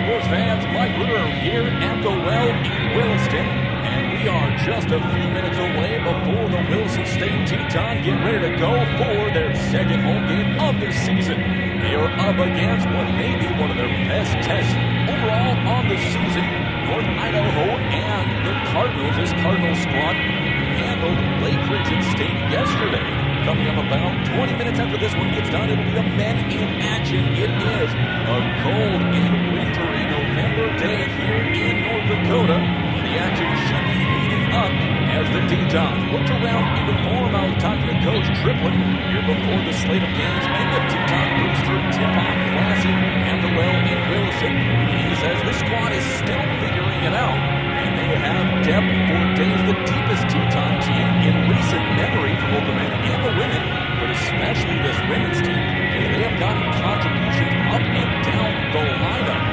Sports fans, Mike Brewer here at the Well in Williston, and we are just a few minutes away before the Williston State Tetons get ready to go for their second home game of the season. They are up against what may be one of their best tests overall on the season. North Idaho and the Cardinals. This Cardinals squad handled Lake Region State yesterday. Coming up about 20 minutes after this one gets done, it'll be the men in action. It is a cold and wintry November day here in North Dakota. The action should be heating up as the Tetons looked around into form. I was talking to Coach Triplett here before the slate of games in the Teton Booster Tip-Off Classic at the Well in Williston. He says the squad is still figuring it out, and they have depth for days, the deepest Teton team in recent memory for both the men and the women, but especially this women's team, as they have gotten contributions up and down the lineup.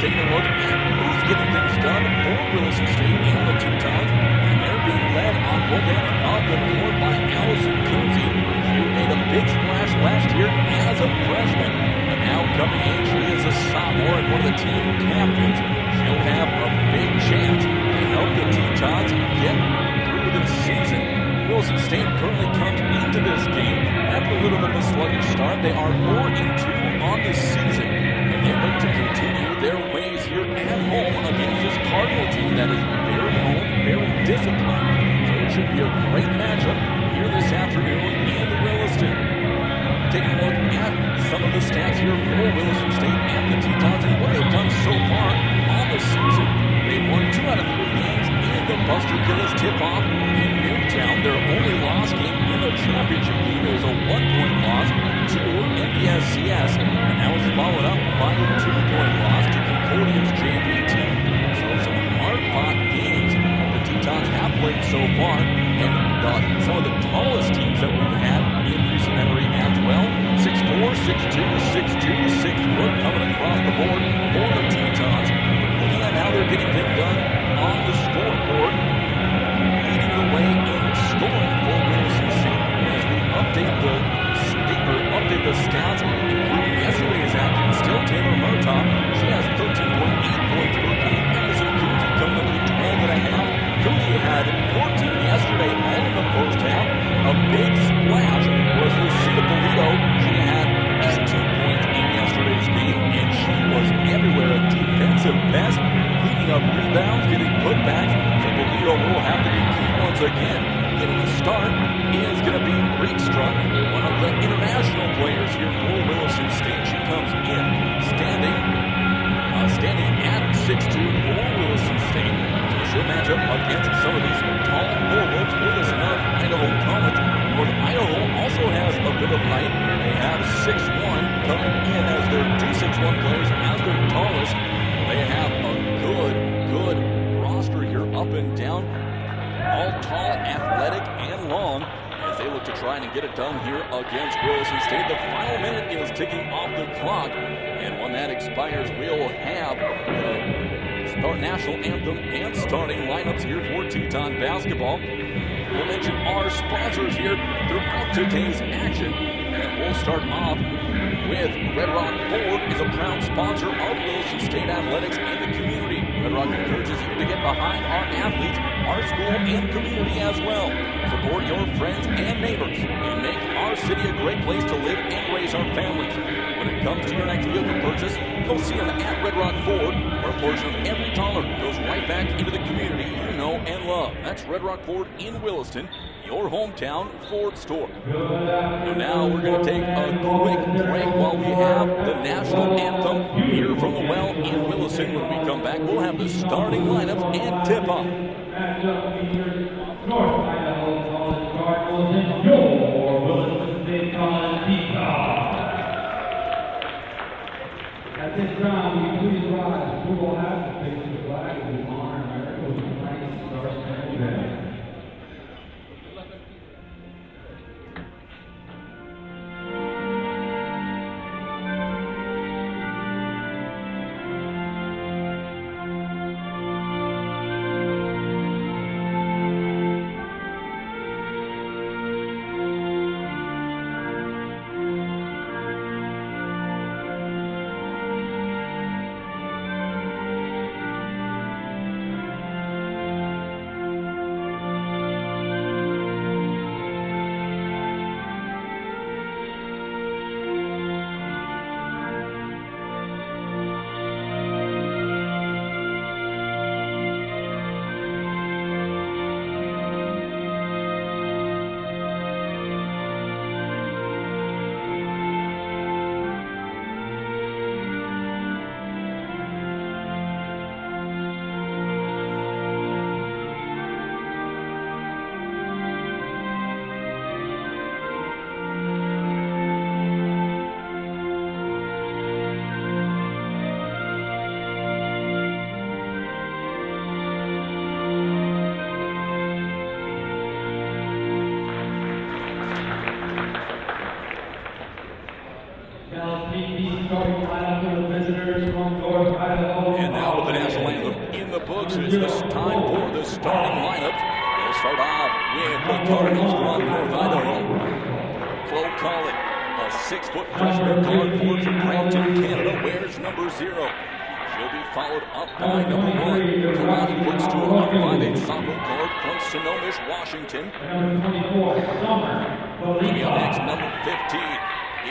Taking a look at who's getting things done for Williston State and the Tetons, and they're being led on both ends of the court by Allison Coonsey, who made a big splash last year as a freshman. And now coming in, she is a sophomore and one of the team captains. She'll have a big chance to help the Tetons get through this season. Williston State currently comes into this game after a little bit of a sluggish start. They are 4-2 on the season, and they look to continue their ways here at home against this Cardinal team that is very home, very disciplined. So it should be a great matchup here this afternoon in Williston. Taking a look at some of the stats here for Williston State and the Tetons and what they've done so far on the season. They've won 2 out of 3 games in the Buster Gillis tip-off in Newtown. Their only loss game in the championship game is a 1-point loss to NDSCS, and that was followed up by a 2-point loss to Concordia's JV team. So some hard-fought games that the Tetons have played so far, and some of the tallest teams that we've had in recent memory as well. 6'4", 6'2", 6'2", 6 foot coming across the board for the Tetons. Looking at how they're getting things done on the scoreboard, leading the way in scoring for Williston State as we update the stats, including yesterday's action. Still Taylor Murtaugh, she has 13.8 points per game. Allison Coonsey coming up with 12.5. Coonsey had 14 yesterday, all in the first half. A big splash was Lucia Polito. She had 18 points in yesterday's game, and she was everywhere. A defensive best, cleaning up rebounds, getting putbacks. So Polito will have to be key once again. Getting the start is going to be Reedstruck, one of the international players here for Williston State. She comes in standing at 6'2" for Williston State. So she'll match up against some of these tall forwards for this North Idaho College. North Idaho also has a bit of height. They have 6'1" coming in as their 2'6" players as their tallest. They have a good roster here up and down. All tall, athletic, and long as they look to try and get it done here against Williston State. The final minute is ticking off the clock, and when that expires, we'll have the national anthem and starting lineups here for Teton basketball. We'll mention our sponsors here throughout today's action, and we'll start off with Red Rock Ford is a proud sponsor of Williston State Athletics and the community. Red Rock encourages you to get behind our athletes, our school, and community as well. Support your friends and neighbors and make our city a great place to live and raise our families. When it comes to your next vehicle purchase, go see them at Red Rock Ford, where a portion of every dollar goes right back into the community you know and love. That's Red Rock Ford in Williston, your hometown Ford store. And now we're going to take a quick break while we have the national anthem here from the Well in Williston. When we come back, we'll have the starting lineups and tip-off. North Idaho College Cardinals and your Williston State College Tetons. At this time, will you please rise? We will have to face the flag as we honor America's United Star-Spangled Banner. books. It's this time for the starting lineup. They'll start off with the Cardinals from North Idaho. Chloe Collin, a 6-foot freshman guard forward from Brampton, Canada, wears number 0. She'll be followed up by number 1, Kalani Brookstool, a 5'8" sophomore guard from Sonoma, Washington. Coming up next, number 15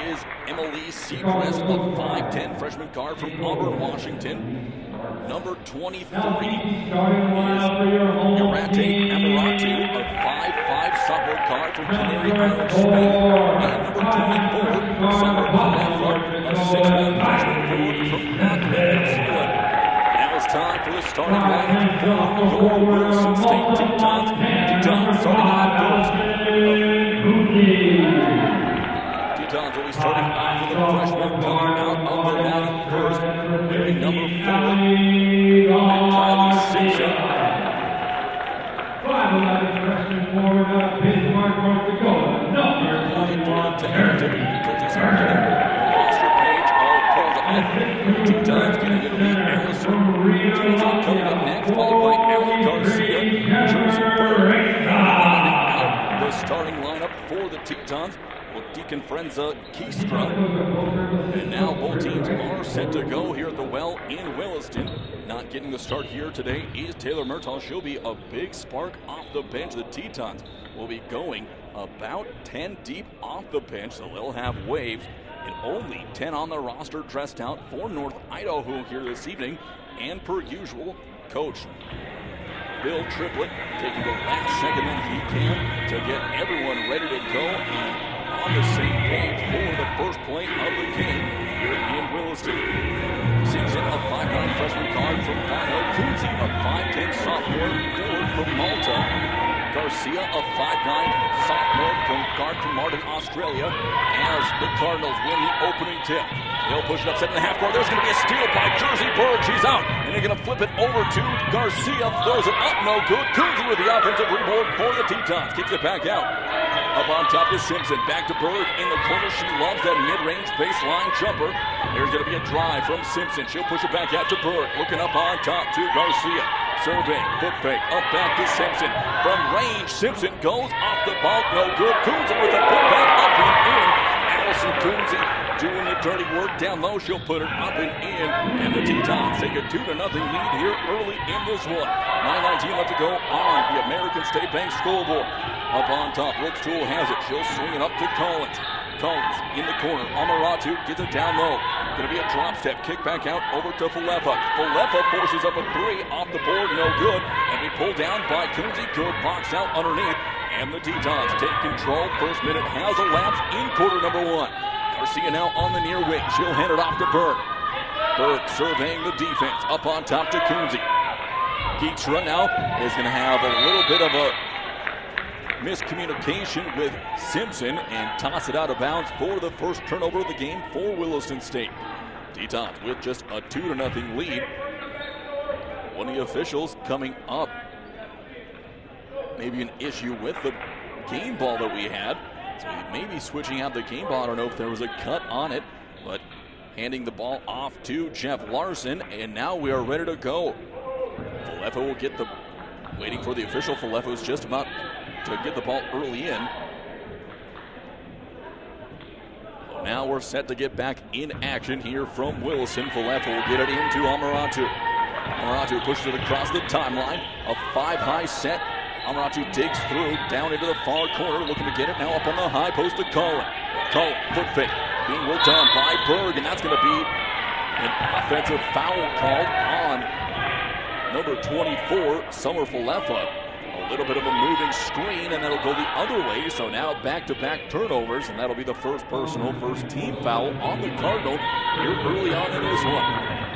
is Emily Seacrest, a 5'10" freshman guard from Auburn, Washington. Number 23 is Irate Amaratu, a 5'5" sophomore guard from Canary Islands, Spain. And number 24, Summer Falefa, a 6'1" freshman forward from Auckland, New Zealand. Now it's time for the starting lineup for your Williston State Tetons. Tetons starting off first. Tetons will be starting off with a freshman coming out of the lineup first, wearing number 4, Kylie Simpson. 5'11" freshman forward out of Bismarck, North Dakota. Number roster page all pulled up. Tetons getting in the lead. Allison Johnson coming up next, followed by Allie Garcia, Jersey Bird. Rounding out the starting lineup for the Tetons with Deacon Frenza Keestra. And now both teams are set to go here at the Well in Williston. Not getting the start here today is Taylor Murtaugh. She'll be a big spark off the bench. The Tetons will be going about 10 deep off the bench, so they'll have waves. And only 10 on the roster dressed out for North Idaho here this evening. And per usual, Coach Bill Triplett taking the last second that he can to get everyone ready to go and on the same page for the first play of the game here in Williston. Simpson, a 5'9" freshman guard from Bono. Coonsey, a 5'10" sophomore forward from Malta. Garcia, a 5'9" sophomore guard from Martin, Australia, as the Cardinals win the opening tip. They'll push it up 7.5 court. There's going to be a steal by Jersey Bird. She's out, and they're going to flip it over to Garcia. Throws it up, no good. Coonsey with the offensive rebound for the Tetons. Kicks it back out. Up on top is Simpson. Back to Bird in the corner. She loves that mid-range baseline jumper. There's going to be a drive from Simpson. She'll push it back out to Bird. Looking up on top to Garcia. Surveying, foot fake, up back to Simpson. From range, Simpson goes off the ball, no good. Coonsey with a putback up and in. Allison Coonsey doing the dirty work down low. She'll put it up and in. And the Tetons take a 2-0 lead here early in this one. 9:19 left to go on the American State Bank scoreboard. Up on top, Brookstool has it. She'll swing it up to Collins. Collins in the corner. Amaratu gets it down low. Going to be a drop step. Kick back out over to Falefa. Falefa forces up a 3 off the board. No good. And we pull down by Coonsey. Good box out underneath. And the Tetons take control. First minute has elapsed in quarter number 1. Garcia now on the near wing. She'll hand it off to Berg. Berg surveying the defense. Up on top to Coonsey. Keekstra now is going to have a little bit of a miscommunication with Simpson and toss it out of bounds for the first turnover of the game for Williston State. Tetons with just a 2-0 lead. One of the officials coming up. Maybe an issue with the game ball that we had. So he may be switching out the game ball. I don't know if there was a cut on it, but handing the ball off to Jeff Larson, and now we are ready to go. Falefa will get the, waiting for the official. Falefa is just about to get the ball early in. So now we're set to get back in action here from Williston. Falefa will get it into Amaratu. Amaratu pushes it across the timeline. A 5-high set. Amaratu digs through, down into the far corner, looking to get it now up on the high post to Collin. Collin, foot fake, being worked on by Berg, and that's going to be an offensive foul called on number 24, Summer Falefa. A little bit of a moving screen, and that'll go the other way. So now back-to-back turnovers, and that'll be the first personal, first team foul on the Cardinal here early on in this one.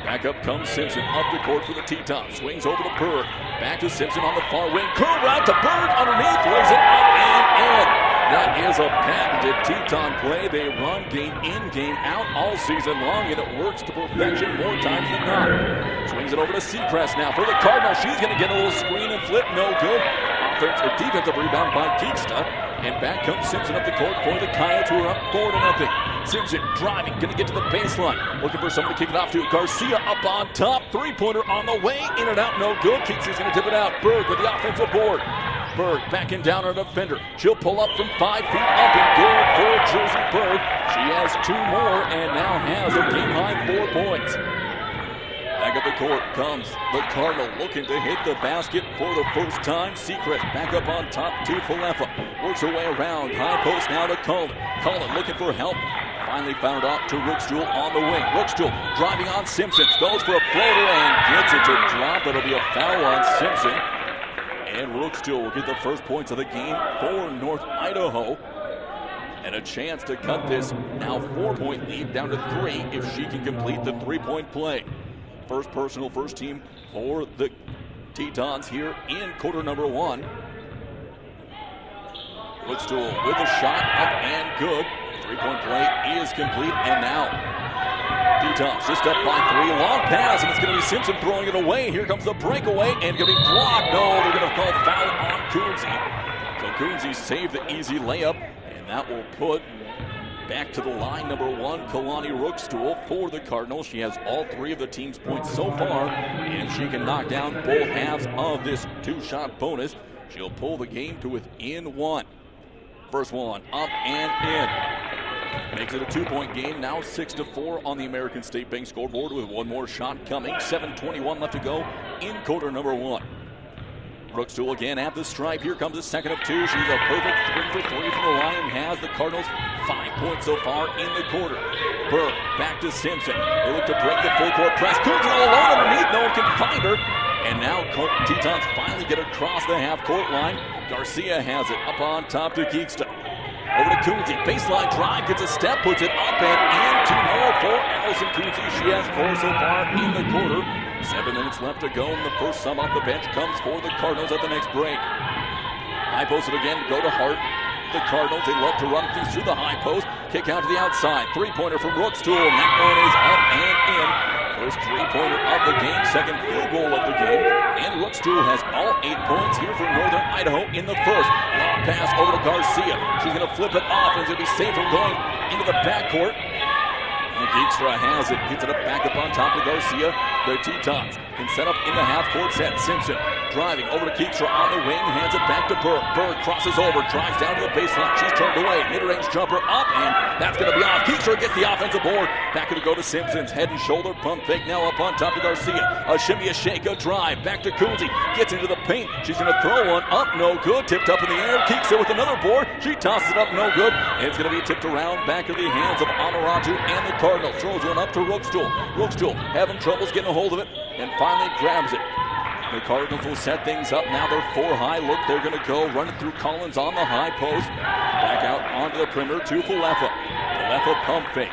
Back up comes Simpson, up the court for the Tetons. Swings over to Berg. Back to Simpson on the far wing. Curl route to Berg underneath. Lays it up and in. That is a patented Teton play. They run game in, game out all season long, and it works to perfection more times than not. Swings it over to Seacrest now for the Cardinals. She's going to get a little screen and flip. No good. Defensive rebound by Keeksta. And back comes Simpson up the court for the Coyotes, who are up 4-0. Simpson driving, going to get to the baseline. Looking for someone to kick it off to. Garcia up on top. Three-pointer on the way. In and out, no good. Keeks is going to tip it out. Berg with the offensive board. Berg backing down on a defender. She'll pull up from 5 feet up and good for Jersey Berg. She has 2 more and now has a game-high 4 points. Back at the court comes the Cardinal, looking to hit the basket for the first time. Secret back up on top to Falefa. Works her way around. High post now to Cullen. Cullen looking for help. Finally found out to Rookstool on the wing. Rookstool driving on Simpson. Goes for a floater and gets it to drop. It'll be a foul on Simpson. And Rookstool will get the first points of the game for North Idaho. And a chance to cut this now 4-point lead down to 3 if she can complete the 3-point play. First personal, first team for the Tetons here in quarter number 1. Rookstool with a shot up and good. 3-point play is complete, and now Tetons just up by 3. Long pass, and it's going to be Simpson throwing it away. Here comes the breakaway, and going to be blocked. No, they're going to call foul on Coonsey. So Coonsey saved the easy layup, and that will put back to the line number 1, Kalani Rookstool for the Cardinals. She has all 3 of the team's points so far, and she can knock down both halves of this 2-shot bonus. She'll pull the game to within 1. First one up and in. Makes it a 2-point game, now 6-4 on the American State Bank scoreboard with 1 more shot coming. 7:21 left to go in quarter number 1. Rookstool again at the stripe. Here comes the second of 2. She's a perfect 3 for 3 from the line and has the Cardinals 5 points so far in the quarter. Burke back to Simpson. They look to break the full court press. Coonsey all alone underneath. No one can find her. And now Tetons finally get across the half-court line. Garcia has it up on top to Keeksta. Over to Coonsey. Baseline drive. Gets a step. Puts it up and in. 2 more for Allison Coonsey. She has 4 so far in the quarter. 7 minutes left to go, and the first sub off the bench comes for the Cardinals at the next break. High posted again, go to Hart. The Cardinals, they love to run things through the high post. Kick out to the outside. 3-pointer from Rookstool. That one is up and in. First 3-pointer of the game, second field goal of the game. And Rookstool has all 8 points here for Northern Idaho in the first. Long pass over to Garcia. She's going to flip it off, and it's going to be safe from going into the backcourt. Geekstra has it, gets it up back up on top of Garcia. The Tetons can set up in the half-court set. Simpson driving over to Geekstra on the wing, hands it back to Berg. Berg crosses over, drives down to the baseline. She's turned away, mid-range jumper up, and that's going to be off. Geekstra gets the offensive board. Back to go to Simpson's head and shoulder pump fake now up on top of Garcia. A shimmy, a shake, a drive. Back to Coonsey, gets into the paint. She's going to throw one up, no good. Tipped up in the air. Geekstra with another board. She tosses it up, no good. And it's going to be tipped around back of the hands of Amaratu and the Cardinals. Throws one up to Rookstool. Rookstool having troubles getting a hold of it and finally grabs it. The Cardinals will set things up. Now they're 4 high. Look, they're going to go running through Collins on the high post. Back out onto the perimeter to Falefa. Falefa pump fake.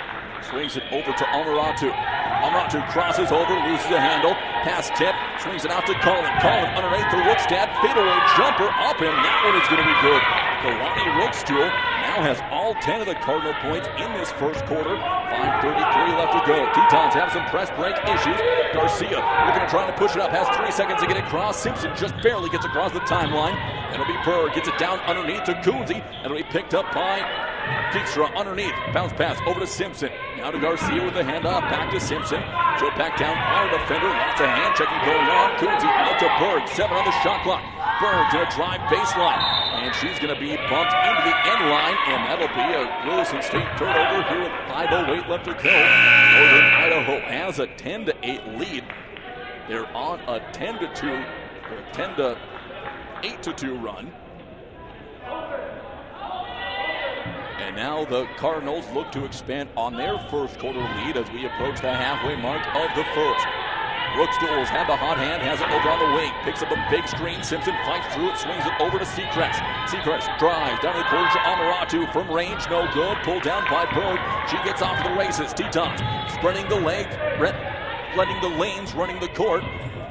Swings it over to Amaratu. Amaratu crosses over, loses the handle. Pass tip. Swings it out to Collin. Collin underneath the Rookstad. Fadeaway jumper up, and that one is going to be good. Kalani Rookstool now has all 10 of the Cardinal points in this first quarter. 5:33 left to go. Tetons have some press break issues. Garcia looking to try to push it up. Has 3 seconds to get it across. Simpson just barely gets across the timeline. It'll be Berg. Gets it down underneath to Coonsey. It'll be picked up by Keekstra underneath. Bounce pass over to Simpson. Now to Garcia with the handoff. Back to Simpson. She'll back down on a defender. Lots of hand checking going on. Coonsey out to Berg. 7 on the shot clock. Berg to a drive baseline. And she's going to be bumped into the end line. And that'll be a Williston State turnover here with 5:08 left to go. Northern Idaho has a 10-8 lead. They're on a 10-2 or 10-8-2 run. And now the Cardinals look to expand on their first quarter lead as we approach the halfway mark of the first. Rookstool's had the hot hand, has it over on the wing, picks up a big screen. Simpson fights through it, swings it over to Seacrest. Seacrest drives down to the corner to Amaratu from range, no good. Pulled down by Berg. She gets off to the races. Tetons spreading the leg, blending the lanes, running the court.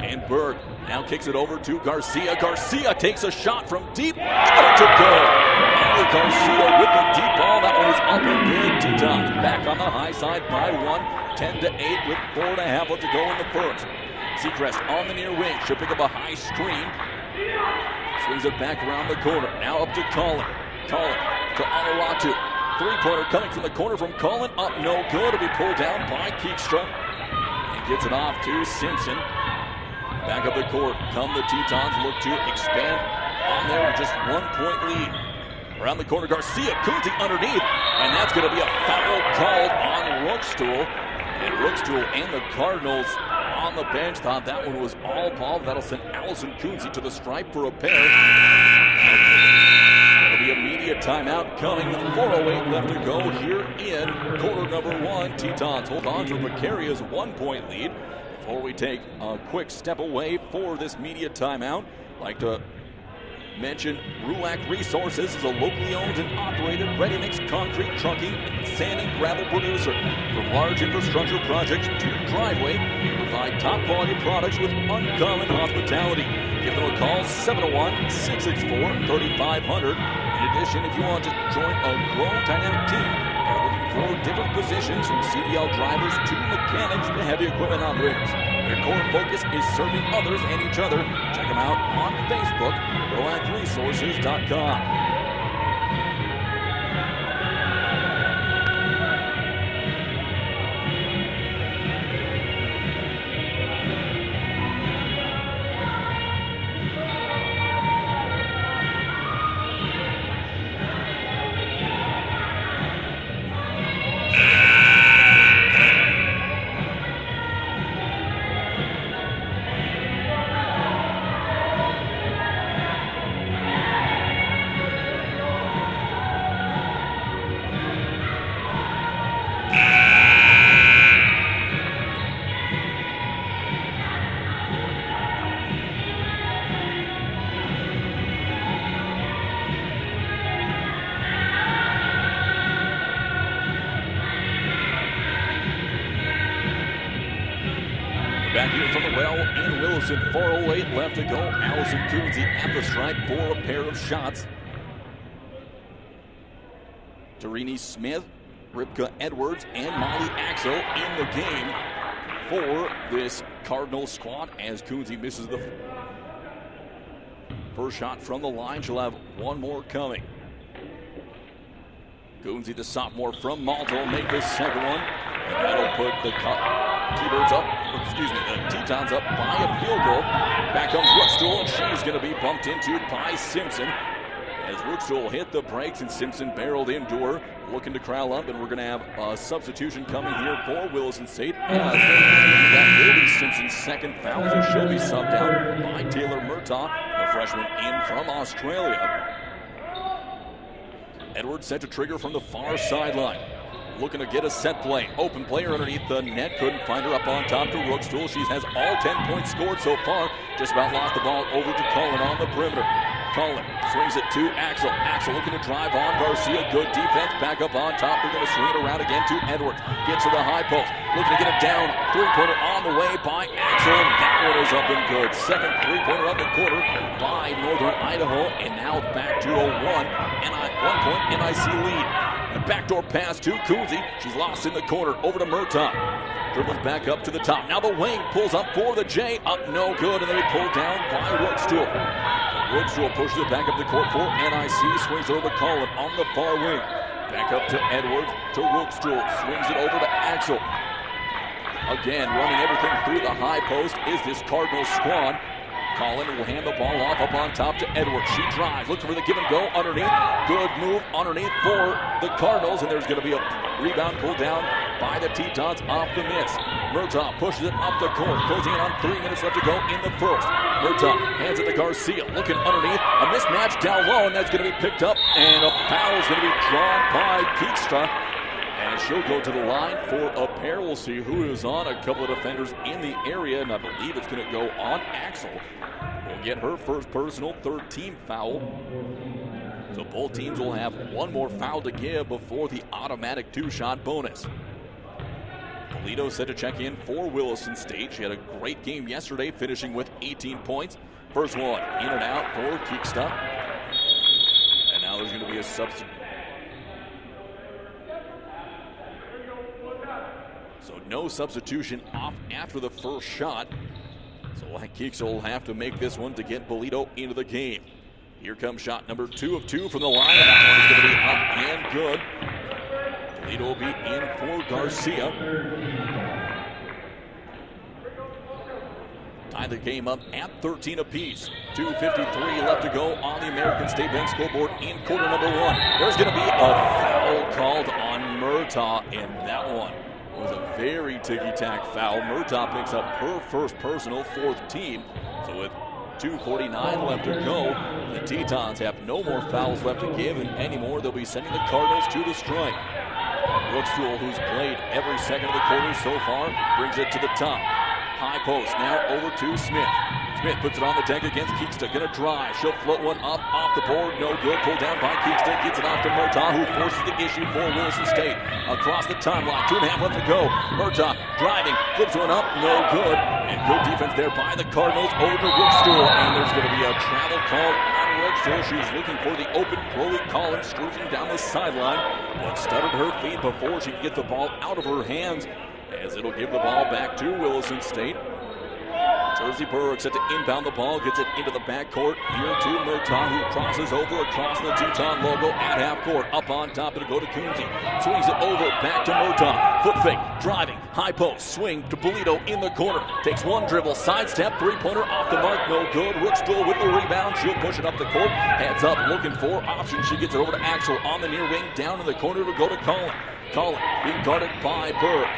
And Berg now kicks it over to Garcia. Garcia takes a shot from deep. Got it to go. And Garcia with the deep ball. That one is up and good. Tetons back on the high side by 1. 10-8 with 4.5 left to go in the first. Seacrest on the near wing. She'll pick up a high screen. Swings it back around the corner. Now up to Collin. Colin to Alaratu. Three-pointer coming from the corner from Colin. Up, no good. It'll be pulled down by Keekstra. And gets it off to Simpson. Back up the court. Come the Tetons. Look to expand on there with just 1 point lead. Around the corner, Garcia, Coonsey underneath, and that's going to be a foul called on Rookstool. And Rookstool and the Cardinals on the bench thought that one was all ball. That'll send Allison Coonsey to the stripe for a pair. That'll be a media timeout coming with 4:08 left to go here in quarter number 1. Tetons hold on to Macaria's 1 point lead. Before we take a quick step away for this media timeout, I'd like to mention Rulac Resources is a locally owned and operated ready-mix concrete, trunking, sand and gravel producer. From large infrastructure projects to your driveway, we provide top-quality products with uncommon hospitality. Give them a call, 701-664-3500. In addition, if you want to join a growing dynamic team, they're looking for different positions from CDL drivers to mechanics to heavy equipment operators. Their core focus is serving others and each other. Check them out on Facebook, RoacResources.com. Back here from the well in Williston, 4:08 left to go. Allison Coonsey at the stripe for a pair of shots. Tarini Smith, Ripka Edwards, and Molly Axel in the game for this Cardinals squad as Coonsey misses the first shot from the line. She'll have one more coming. Coonsey, the sophomore from Malta, will make the second one. And that'll put the T-Birds up, the Tetons up by a field goal. Back comes Rookstool, and she's going to be bumped into by Simpson. As Rookstool hit the brakes and Simpson barreled into her, looking to corral up, and we're going to have a substitution coming here for Williston State. That will be Simpson's second foul, so she'll be subbed out by Taylor Murtaugh, the freshman in from Australia. Edwards set to trigger from the far sideline. Looking to get a set play. Open player underneath the net. Couldn't find her up on top to Rookstool. She has all 10 points scored so far. Just about lost the ball over to Cullen on the perimeter. Cullen swings it to Axel. Axel looking to drive on Garcia. Good defense. Back up on top. They're going to swing it around again to Edwards. Gets to the high post. Looking to get it down. Three-pointer on the way by Axel. And that one is up and good. Second three-pointer of the quarter by Northern Idaho. And now back to a 1-point NIC lead. A backdoor pass to Coonsey. She's lost in the corner. Over to Murtaugh. Dribbles back up to the top. Now the wing pulls up for the J. Up no good. And then he pulled down by Rookstool. Rookstool pushes it back up the court for NIC. Swings over to Colin on the far wing. Back up to Edwards to Rookstool. Swings it over to Axel. Again, running everything through the high post is this Cardinals squad. Colin will hand the ball off up on top to Edwards. She drives, looking for the give and go underneath. Good move underneath for the Cardinals, and there's going to be a rebound pulled down by the Tetons off the miss. Murtaugh pushes it up the court, closing in on 3 minutes left to go in the first. Murtaugh hands it to Garcia, looking underneath. A mismatch down low, and that's going to be picked up, and a foul is going to be drawn by Keekstra. And she'll go to the line for a pair. We'll see who is on. A couple of defenders in the area, and I believe it's going to go on Axel. Will get her first personal, third team foul. So both teams will have one more foul to give before the automatic two-shot bonus. Polito set to check in for Williston State. She had a great game yesterday, finishing with 18 points. First one in and out for Keekstra. And now there's going to be a substitute. So no substitution off after the first shot. So Keekstra will have to make this one to get Bolito into the game. Here comes shot number 2 of 2 from the line, and that one is going to be up and good. Toledo will be in for Garcia. Tie the game up at 13 apiece. 2:53 left to go on the American State Bank scoreboard in quarter number 1. There's going to be a foul called on Murtaugh, and that one was a very ticky-tack foul. Murtaugh picks up her first personal, 4th team. So with 2:49 left to go, the Tetons have no more fouls left to give, and anymore they'll be sending the Cardinals to the strike. Brookstool, who's played every second of the quarter so far, brings it to the top. High post, now over to Smith. Smith puts it on the deck against Keeksta. Gonna drive. She'll float one up off the board. No good. Pulled down by Keeksta. Gets it off to Murtaugh, who forces the issue for Williston State. Across the timeline. 2.5 left to go. Murtaugh driving. Flips one up. No good. And good defense there by the Cardinals over to Rookstool. And there's going to be a travel call on Rookstool. She's looking for the open Chloe Collins streaking down the sideline, but stuttered her feet before she could get the ball out of her hands, as it'll give the ball back to Williston State. Jersey Berg set to inbound the ball, gets it into the backcourt. Here to Murtaugh, who crosses over across the Teton logo at half court. Up on top, it'll go to Coonsey. Swings it over, back to Murtaugh. Foot fake, driving, high post, swing to Polito in the corner. Takes one dribble, sidestep, three-pointer off the mark, no good. Rookstool with the rebound, she'll push it up the court. Heads up, looking for options. She gets it over to Axel on the near wing, down in the corner to go to Collin. Collin being guarded by Berg.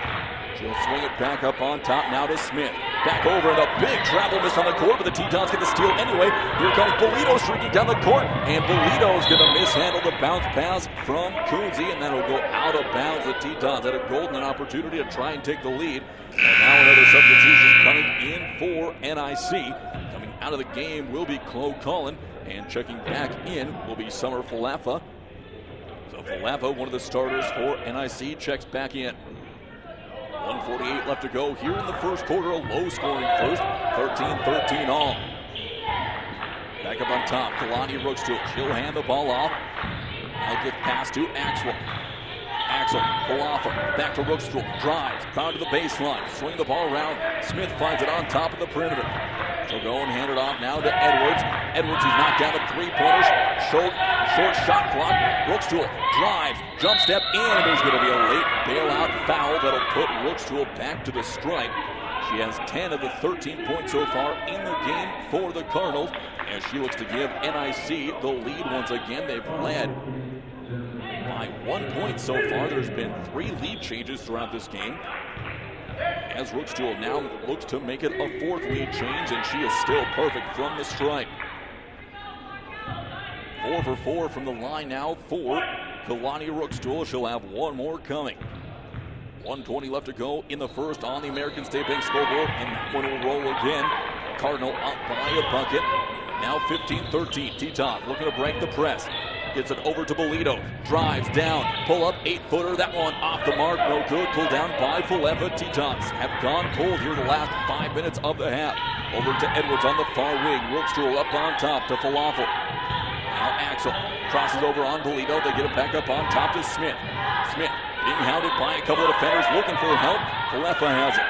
She'll swing it back up on top now to Smith. Back over, and a big travel miss on the court, but the Tetons get the steal anyway. Here comes Bolito streaking down the court, and Bolito's going to mishandle the bounce pass from Coonsey, and that'll go out of bounds. The Tetons had a golden opportunity to try and take the lead. And now another substitution coming in for NIC. Coming out of the game will be Chloe Collin, and checking back in will be Summer Falafa. So Falafa, one of the starters for NIC, checks back in. 1:48 left to go here in the first quarter. A low-scoring first, 13-13 all. Back up on top, Kalani Rookstool. She'll hand the ball off. Now get pass to Axel. Axel, Falafa, back to Rookstool. Drives, found to the baseline. Swing the ball around. Smith finds it on top of the perimeter. She'll go and hand it off now to Edwards. Edwards, who's knocked down the three-pointers. Short shot clock. Rookstool drives, jump step in. There's going to be a late bailout foul that'll put Rookstool back to the stripe. She has 10 of the 13 points so far in the game for the Cardinals, as she looks to give NIC the lead once again. They've led by 1 point so far. There's been 3 lead changes throughout this game, as Rookstool now looks to make it a 4th lead change, and she is still perfect from the stripe. 4 for 4 from the line now for Kalani Rookstool. She'll have one more coming. 1:20 left to go in the first on the American State Bank scoreboard, and that one will roll again. Cardinal up by a bucket. Now 15-13. Teton looking to break the press. Gets it over to Bolito. Drives down. Pull up 8-footer. That one off the mark. No good. Pulled down by Falefa. Tetons have gone cold here the last 5 minutes of the half. Over to Edwards on the far wing. Rookstool up on top to Falafel. Now Axel crosses over on Bolito. They get it back up on top to Smith. Smith being hounded by a couple of defenders looking for help. Falefa has it.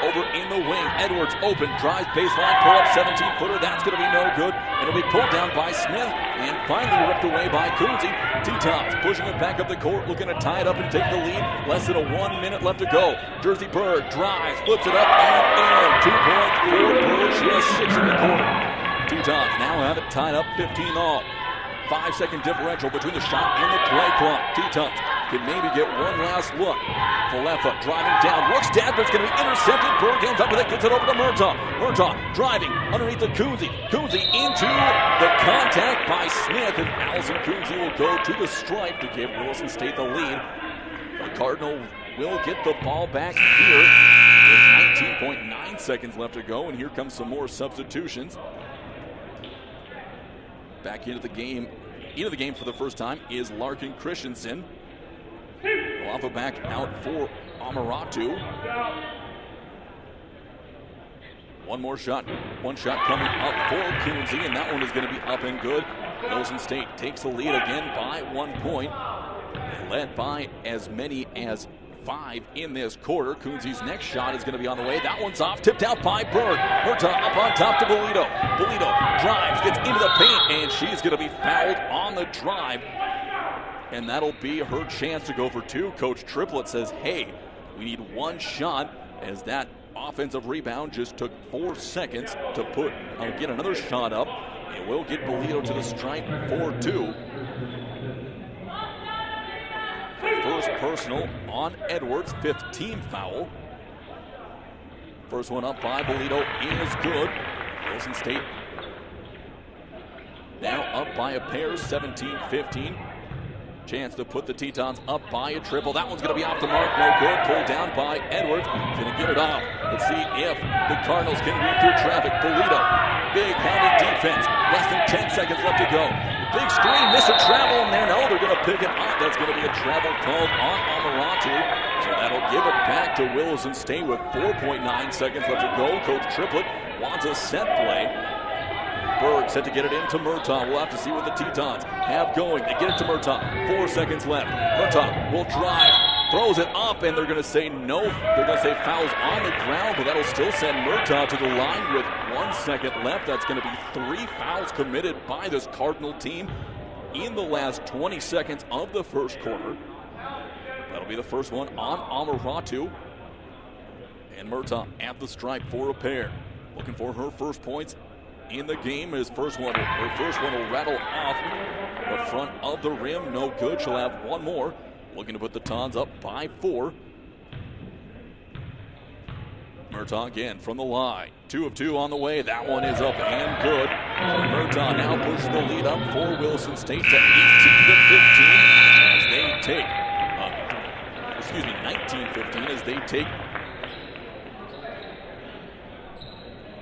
Over in the wing, Edwards open, drives baseline, pull up 17-footer. That's going to be no good. And it'll be pulled down by Smith and finally ripped away by Coonsey. Tetons pushing it back up the court, looking to tie it up and take the lead. Less than 1 minute left to go. Jersey Berg drives, flips it up and in. 2 points for Berg. She has 6 in the quarter. Tetons now have it tied up 15 all. 5-second differential between the shot and the play clock. Tetons can maybe get one last look. Falefa driving down, looks down, but it's going to be intercepted. Berg ends up with it, gets it over to Murtaugh. Murtaugh driving underneath the Coonsey. Coonsey into the contact by Smith, and Allison Coonsey will go to the stripe to give Williston State the lead. The Cardinal will get the ball back here with 19.9 seconds left to go, and here comes some more substitutions. Back into the game for the first time is Larkin Christensen. Falafa back out for Amaratu. One shot coming up for Coonsey, and that one is going to be up and good. Williston State takes the lead again by 1 point, led by as many as 5 in this quarter. Kunze's next shot is going to be on the way. That one's off, tipped out by Berg. Murtaugh up on top to Bolito. Bolito drives, gets into the paint, and she's going to be fouled on the drive. And that'll be her chance to go for 2. Coach Triplett says, hey, we need 1 shot, as that offensive rebound just took 4 seconds to get another shot up. It will get Bolito to the stripe for 2. First personal on Edwards, 5th team foul. First one up by Bolito is good. Wilson State now up by a pair, 17-15. Chance to put the Tetons up by a triple. That one's going to be off the mark. No good. Pulled down by Edwards. Going to get it off. Let's see if the Cardinals can read through traffic. Bolito, big-handed defense. Less than 10 seconds left to go. Big screen. Miss a travel in there. No, they're going to pick it up. That's going to be a travel called on Amaratu. So that'll give it back to Williston State with 4.9 seconds left to go. Coach Triplett wants a set play. Berg set to get it into Murtaugh. We'll have to see what the Tetons have going. They get it to Murtaugh. 4 seconds left. Murtaugh will drive. Throws it up, and they're going to say no. They're going to say fouls on the ground, but that'll still send Murtaugh to the line with 1 second left. That's going to be 3 fouls committed by this Cardinal team in the last 20 seconds of the first quarter. That'll be the first one on Amaratu. And Murtaugh at the stripe for a pair. Looking for her first points in the game. Her first one will rattle off the front of the rim. No good. She'll have 1 more. Looking to put the Tons up by 4. Murtaugh again from the line. 2 of 2 on the way. That one is up and good. Murtaugh now pushes the lead up for Wilson State to 18-15 as they take, 19-15 as they take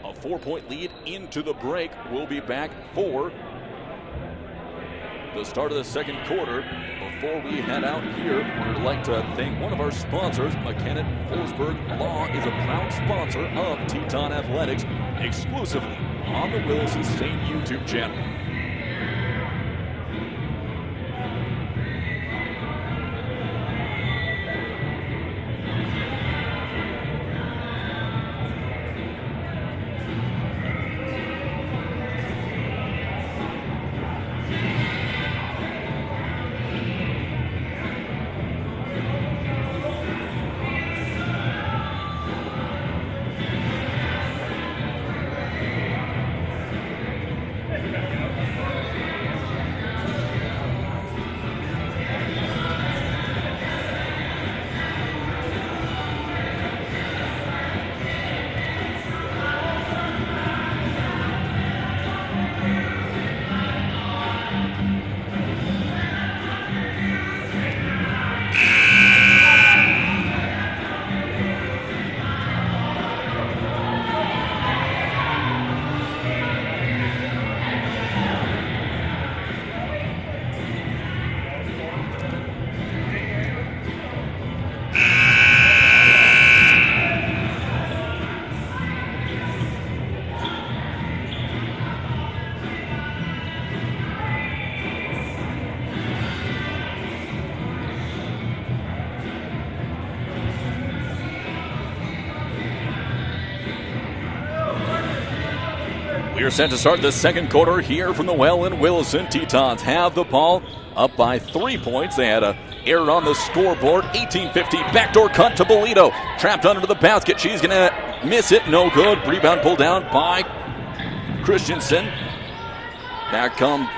a 4-point lead into the break. We'll be back for the start of the second quarter. Before we head out here, we would like to thank one of our sponsors. McKenna Forsberg Law is a proud sponsor of Teton Athletics, exclusively on the Williston State YouTube channel. We are set to start the second quarter here from the well in Williston. Tetons have the ball up by 3 points. They had an error on the scoreboard. 18-15, backdoor cut to Bolito. Trapped under the basket. She's going to miss it. No good. Rebound pulled down by Christensen. Back come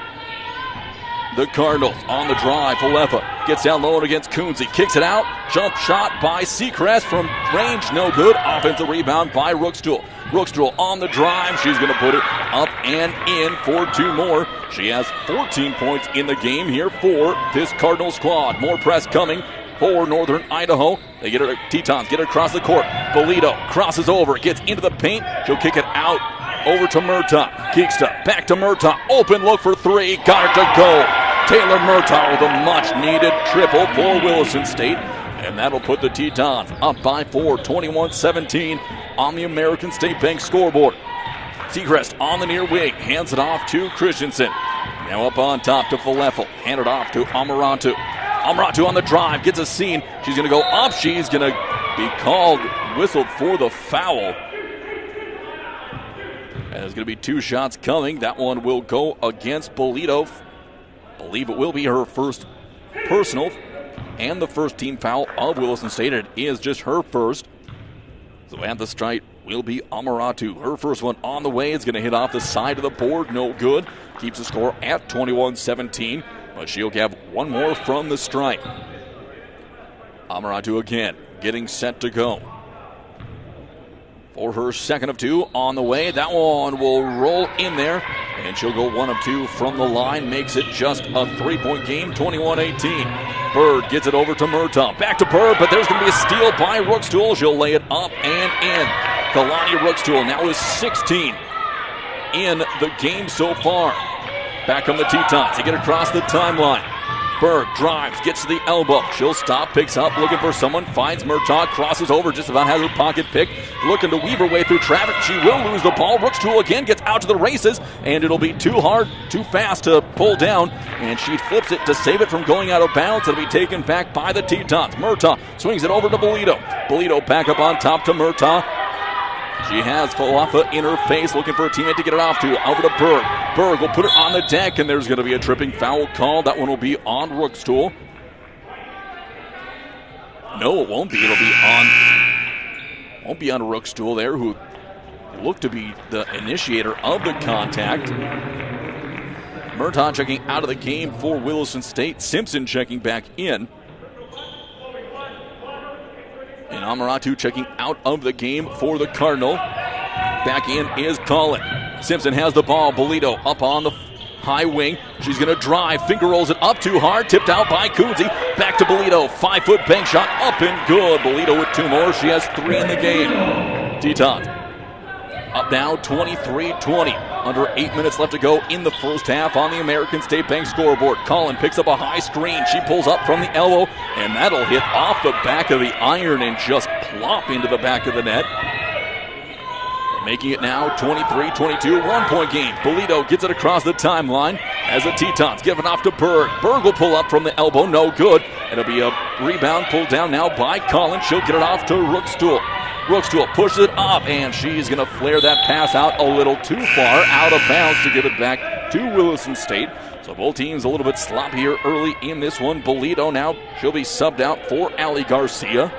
the Cardinals on the drive. Falefa gets down low against Kunze. Kicks it out. Jump shot by Seacrest from range. No good. Offensive rebound by Rookstool. Rookstool on the drive. She's going to put it up and in for 2 more. She has 14 points in the game here for this Cardinal squad. More press coming for Northern Idaho. They get it. Tetons get it across the court. Bolito crosses over. Gets into the paint. She'll kick it out over to Murtaugh. Keeksta back to Murtaugh. Open look for 3. Got it to go. Taylor Murtaugh with a much-needed triple for Williston State. And that'll put the Tetons up by 4, 21-17 on the American State Bank scoreboard. Seacrest on the near wing, hands it off to Christensen. Now up on top to Falefel, hand it off to Amaratu. Amaratu on the drive, gets a seam. She's going to go up. She's going to be whistled for the foul. And there's going to be 2 shots coming. That one will go against Bolito. Believe it will be her first personal and the first team foul of Williston State. It is just her first. So at the strike will be Amaratu. Her first one on the way. It's going to hit off the side of the board. No good. Keeps the score at 21-17. But she'll have one more from the strike. Amaratu again getting set to go. For her second of 2 on the way. That one will roll in there. And she'll go 1 of 2 from the line. Makes it just a 3-point game, 21-18. Bird gets it over to Murtaugh. Back to Bird, but there's going to be a steal by Rookstool. She'll lay it up and in. Kalani Rookstool now is 16 in the game so far. Back on the Tetons. They get across the timeline. Berg drives, gets to the elbow. She'll stop, picks up, looking for someone, finds Murtaugh, crosses over, just about has her pocket picked, looking to weave her way through traffic. She will lose the ball. Rookstool again gets out to the races, and it'll be too hard, too fast to pull down, and she flips it to save it from going out of bounds. It'll be taken back by the Tetons. Murtaugh swings it over to Bolito. Bolito back up on top to Murtaugh. She has Falafa in her face, looking for a teammate to get it off to. Over to Berg. Berg will put it on the deck, and there's going to be a tripping foul call. That one will be on Rookstool. No, it won't be. It'll be on Rookstool there, who looked to be the initiator of the contact. Murtaugh checking out of the game for Williston State. Simpson checking back in. And Amaratu checking out of the game for the Cardinal. Back in is Collin. Simpson has the ball. Bolito up on the high wing. She's going to drive. Finger rolls it up too hard. Tipped out by Coonsey. Back to Bolito. 5-foot bank shot up and good. Bolito with 2 more. She has 3 in the game. Tetons up now 23-20. Under 8 minutes left to go in the first half on the American State Bank scoreboard. Collin picks up a high screen. She pulls up from the elbow, and that'll hit off the back of the iron and just plop into the back of the net. Making it now 23-22, 1-point game. Bolito gets it across the timeline as the Tetons give it off to Berg. Berg will pull up from the elbow, no good. It'll be a rebound pulled down now by Collin. She'll get it off to Rookstool. Rookstool pushes it up, and she's going to flare that pass out a little too far, out of bounds to give it back to Williston State. So both teams a little bit sloppier early in this one. Bolito now, she'll be subbed out for Allie Garcia.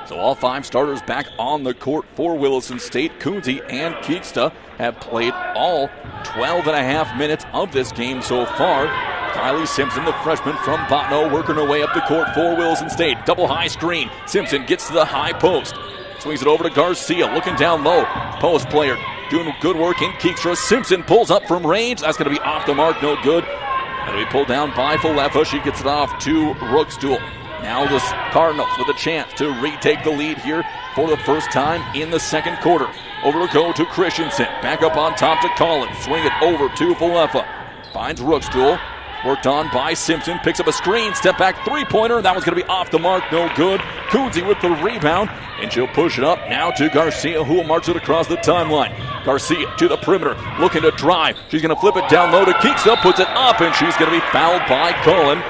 So all 5 starters back on the court for Williston State. Coonsey and Keeksta have played all 12 and a half minutes of this game so far. Kylie Simpson, the freshman from Botno, working her way up the court for Williston State. Double high screen. Simpson gets to the high post. Swings it over to Garcia, looking down low. Post player doing good work in Keekstra. Simpson pulls up from range. That's going to be off the mark, no good. That'll be pulled down by Falefa. She gets it off to Rookstool. Now the Cardinals with a chance to retake the lead here for the first time in the second quarter. Over to go to Christensen. Back up on top to Collins. Swing it over to Falefa. Finds Rookstool. Worked on by Simpson. Picks up a screen. Step back 3-pointer. That one's going to be off the mark. No good. Coonsey with the rebound. And she'll push it up now to Garcia, who will march it across the timeline. Garcia to the perimeter. Looking to drive. She's going to flip it down low to Keeksta. Puts it up, and she's going to be fouled by Cullen.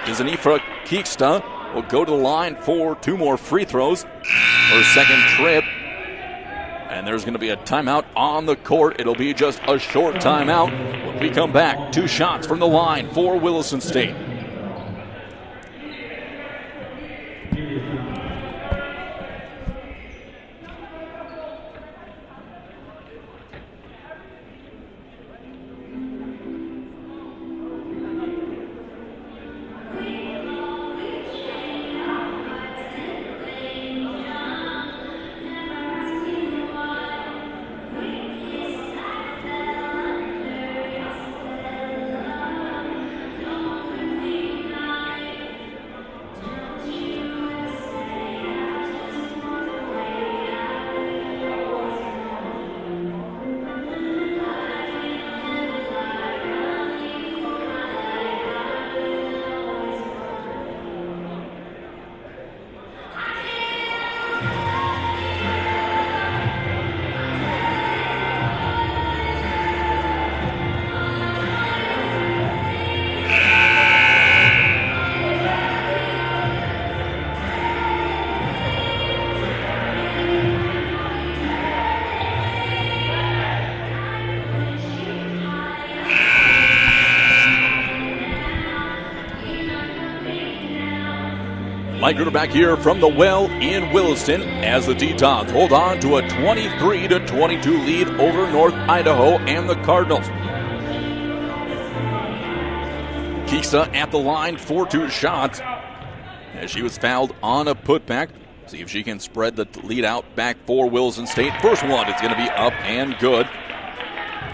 Zanifra Keeksta will go to the line for 2 more free throws. Her second trip. And there's going to be a timeout on the court. It'll be just a short timeout. When we come back, 2 shots from the line for Williston State. Mike Gruder back here from the Well in Williston as the Tetons hold on to a 23-22 lead over North Idaho and the Cardinals. Keeksa at the line for 2 shots as she was fouled on a putback. See if she can spread the lead out back for Williston State. First one is going to be up and good.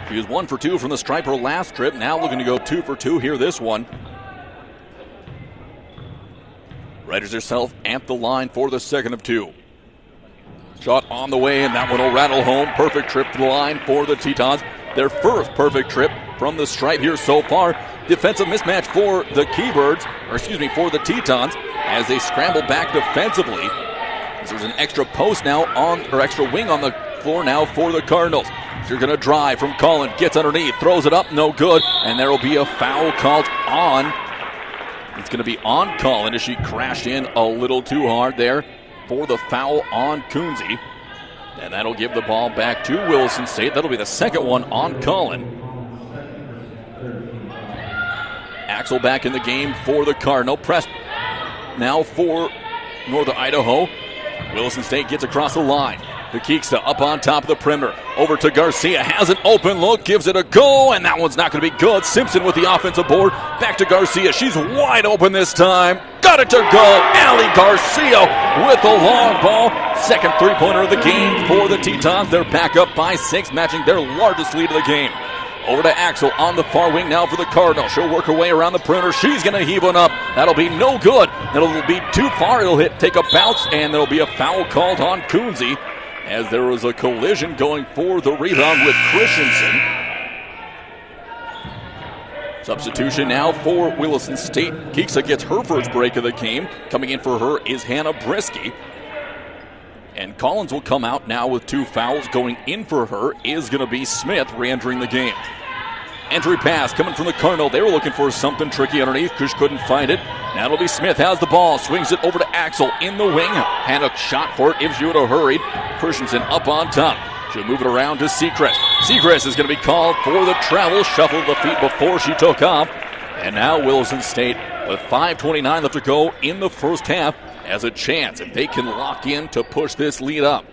She was 1 for 2 from the stripe her last trip. Now looking to go 2 for 2 here this one. Readies herself at the line for the second of 2. Shot on the way, and that one will rattle home. Perfect trip to the line for the Tetons. Their first perfect trip from the stripe here so far. Defensive mismatch for the for the Tetons as they scramble back defensively. There's an extra post now extra wing on the floor now for the Cardinals. They're going to drive from Collin, gets underneath, throws it up, no good, and there will be a foul called on. It's going to be on Collin as she crashed in a little too hard there for the foul on Kunze. And that'll give the ball back to Williston State. That'll be the second one on Collin. Axel back in the game for the Cardinal. Press now for Northern Idaho. Williston State gets across the line. The Keeksa up on top of the perimeter. Over to Garcia. Has an open look. Gives it a go. And that one's not going to be good. Simpson with the offensive board. Back to Garcia. She's wide open this time. Got it to go. Allie Garcia with the long ball. Second three-pointer of the game for the Tetons. They're back up by 6, matching their largest lead of the game. Over to Axel on the far wing now for the Cardinal. She'll work her way around the perimeter. She's going to heave one up. That'll be no good. That'll be too far. It'll take a bounce, and there'll be a foul called on Kunze as there was a collision going for the rebound with Christensen. Substitution now for Williston State. Keeksa gets her first break of the game. Coming in for her is Hannah Brisky. And Collins will come out now with 2 fouls. Going in for her is going to be Smith re-entering the game. Entry pass coming from the Cardinal. They were looking for something tricky underneath. Kush couldn't find it. Now it'll be Smith. Has the ball. Swings it over to Axel in the wing. Hannah shot for it if she would have hurried. Christensen up on top. She'll move it around to Seacrest. Seacrest is going to be called for the travel. Shuffled the feet before she took off. And now Williston State, with 5:29 left to go in the first half, has a chance if they can lock in to push this lead up.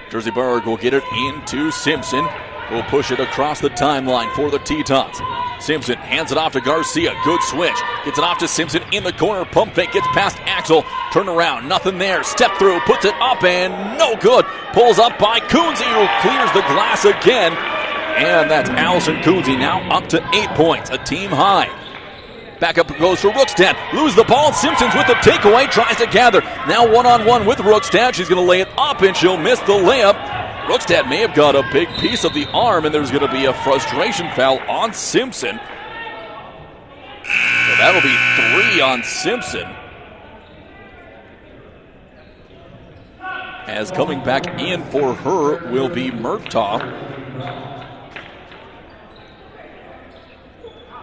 Jersey Berg will get it into Simpson. Will push it across the timeline for the Tetons. Simpson hands it off to Garcia. Good switch. Gets it off to Simpson in the corner. Pump fake. Gets past Axel. Turn around. Nothing there. Step through. Puts it up and no good. Pulls up by Kunze, who clears the glass again. And that's Allison Kunze now up to 8 points. A team high. Back up goes for Rookstad. Lose the ball. Simpson's with the takeaway. Tries to gather. Now one-on-one with Rookstad. She's going to lay it up and she'll miss the layup. Rookstad may have got a big piece of the arm, and there's going to be a frustration foul on Simpson. So that'll be 3 on Simpson. As coming back in for her will be Murtaugh.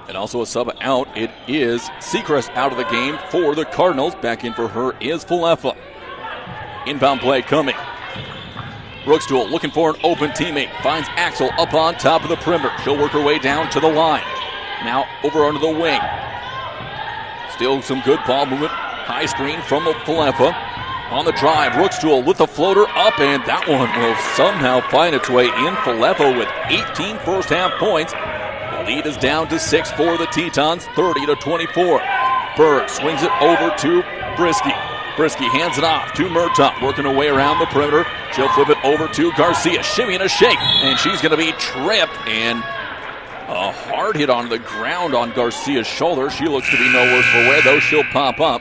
And also a sub out, it is Seacrest out of the game for the Cardinals. Back in for her is Falefa. Inbound play coming. Rookstool looking for an open teammate. Finds Axel up on top of the perimeter. She'll work her way down to the line. Now over under the wing. Still some good ball movement. High screen from Falefa. On the drive, Rookstool with the floater up, and that one will somehow find its way in. Falefa with 18 first half points. The lead is down to 6 for the Tetons, 30-24. Berg swings it over to Brisky. Brisky hands it off to Murtaugh, working her way around the perimeter. She'll flip it over to Garcia. Shimmy and a shake, and she's going to be tripped, and a hard hit on the ground on Garcia's shoulder. She looks to be no worse for wear, though she'll pop up.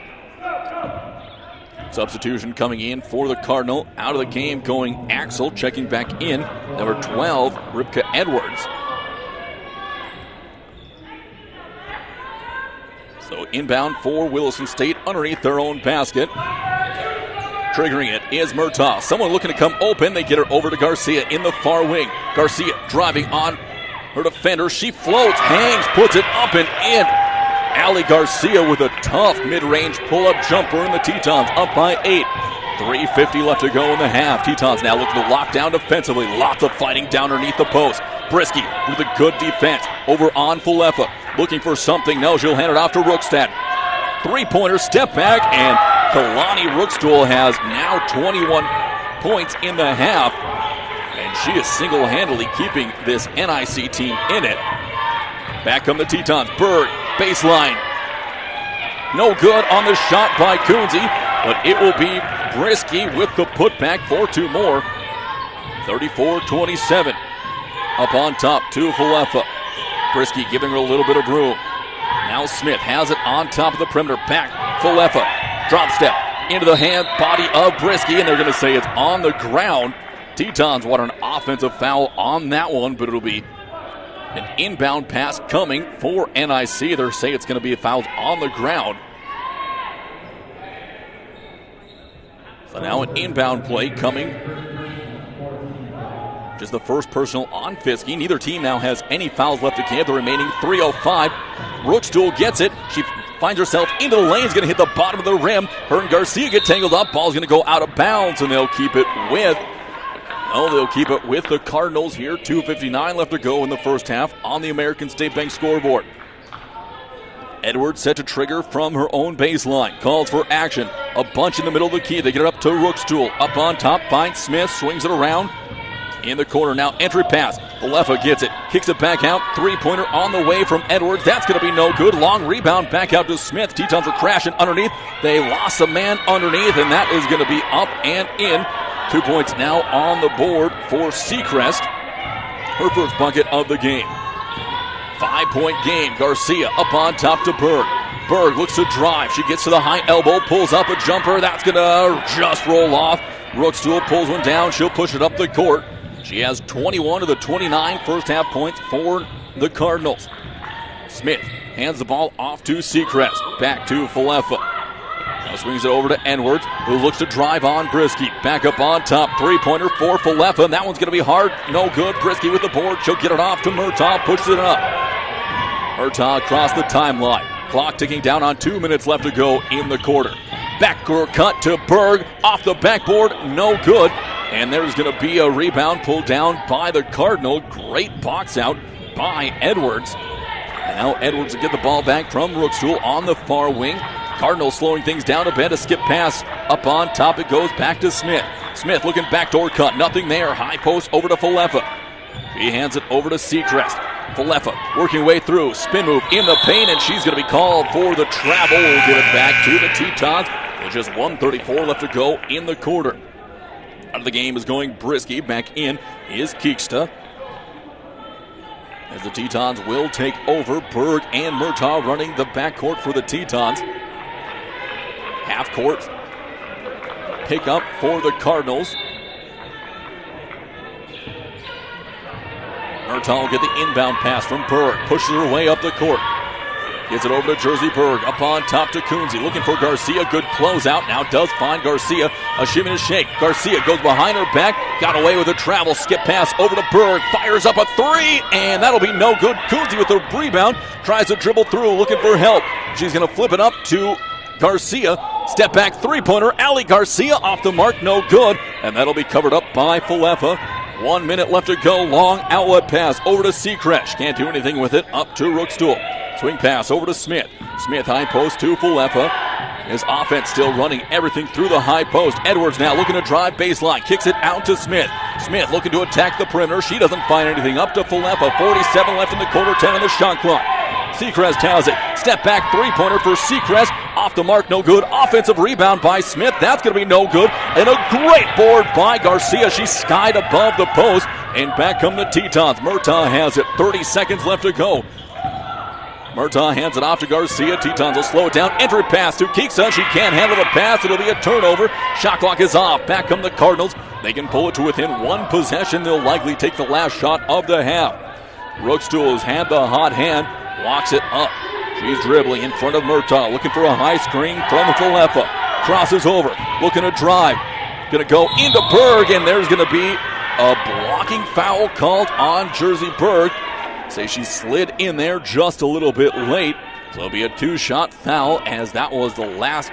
Substitution coming in for the Cardinal. Out of the game going Axel, checking back in. Number 12, Ripka Edwards. So inbound for Williston State underneath their own basket. Triggering it is Murtaugh. Someone looking to come open. They get her over to Garcia in the far wing. Garcia driving on her defender. She floats, hangs, puts it up and in. Allie Garcia with a tough mid-range pull-up jumper, in the Tetons up by 8. 3:50 left to go in the half. Tetons now looking to lock down defensively. Lots of fighting down underneath the post. Brisky with a good defense over on Falefa. Looking for something. No, she'll hand it off to Rookstad. three-pointer, step back, and Kalani Rookstool has now 21 points in the half. And she is single-handedly keeping this NIC team in it. Back come the Tetons. Berg, baseline. No good on the shot by Kunze, but it will be Brisky with the putback for two more. 34-27. Up on top to Falefa. Brisky giving her a little bit of room. Now Smith has it on top of the perimeter. Back, Falefa. Drop step into the hand, body of Brisky, and they're going to say it's on the ground. Tetons want an offensive foul on that one, but it'll be an inbound pass coming for NIC. They're saying it's going to be a foul on the ground. So now an inbound play coming. Just the first personal on Fiske. Neither team now has any fouls left to give. The remaining 3:05. Rookstool gets it. She finds herself into the lane. Is going to hit the bottom of the rim. Her and Garcia get tangled up. Ball's going to go out of bounds, and they'll keep it with. No, they'll keep it with the Cardinals here. 2:59 left to go in the first half on the American State Bank scoreboard. Edwards set to trigger from her own baseline. Calls for action. A bunch in the middle of the key. They get it up to Rookstool. Up on top, finds Smith. Swings it around. In the corner now, entry pass. Falefa gets it, kicks it back out. Three-pointer on the way from Edwards. That's going to be no good. Long rebound back out to Smith. Tetons are crashing underneath. They lost a man underneath, and that is going to be up and in. 2 points now on the board for Seacrest. Her first bucket of the game. 5-point game. Garcia up on top to Berg. Berg looks to drive. She gets to the high elbow, pulls up a jumper. That's going to just roll off. Rookstool pulls one down. She'll push it up the court. She has 21 of the 29 first half points for the Cardinals. Smith hands the ball off to Seacrest. Back to Falefa. Now swings it over to Edwards, who looks to drive on Brisky. Back up on top. Three-pointer for Falefa. And that one's going to be hard. No good. Brisky with the board. She'll get it off to Murtaugh. Pushes it up. Murtaugh across the timeline. Clock ticking down on 2 minutes left to go in the quarter. Backdoor cut to Berg. Off the backboard. No good. And there's going to be a rebound pulled down by the Cardinal. Great box out by Edwards. Now Edwards will get the ball back from Rookstool on the far wing. Cardinals slowing things down a bit. A skip pass up on top. It goes back to Smith. Smith looking backdoor cut. Nothing there. High post over to Falefa. He hands it over to Seacrest. Falefa working way through. Spin move in the paint, and she's going to be called for the travel. We'll give it back to the Tetons with just 1:34 left to go in the quarter. Out of the game is going Brisky. Back in is Keeksta. As the Tetons will take over. Berg and Murtaugh running the backcourt for the Tetons. Half court pick up for the Cardinals. Murtaugh will get the inbound pass from Berg. Pushes her way up the court. Gets it over to Jersey Berg. Up on top to Kunze. Looking for Garcia. Good closeout. Now does find Garcia. A shimmy and a shake. Garcia goes behind her back. Got away with a travel. Skip pass over to Berg. Fires up a three. And that'll be no good. Kunze with the rebound. Tries to dribble through. Looking for help. She's going to flip it up to Garcia. Step back three-pointer. Ali Garcia off the mark. No good. And that'll be covered up by Falefa. 1 minute left to go. Long outlet pass over to Seacrest. Can't do anything with it. Up to Rookstool. Swing pass over to Smith. Smith high post to Falefa. His offense still running everything through the high post. Edwards now looking to drive baseline. Kicks it out to Smith. Smith looking to attack the perimeter. She doesn't find anything. Up to Falefa. 47 left in the quarter. 10 on the shot clock. Seacrest has it. Step back three-pointer for Seacrest. Off the mark, no good. Offensive rebound by Smith. That's going to be no good. And a great board by Garcia. She skied above the post. And back come the Tetons. Murtaugh has it. 30 seconds left to go. Murtaugh hands it off to Garcia. Tetons will slow it down. Entry pass to Keeksa. She can't handle the pass. It'll be a turnover. Shot clock is off. Back come the Cardinals. They can pull it to within one possession. They'll likely take the last shot of the half. Rookstool has had the hot hand. Walks it up. She's dribbling in front of Murtaugh. Looking for a high screen from Falefa. Crosses over. Looking to drive. Going to go into Berg. And there's going to be a blocking foul called on Jersey Berg. Say she slid in there just a little bit late. So it'll be a two-shot foul as that was the last.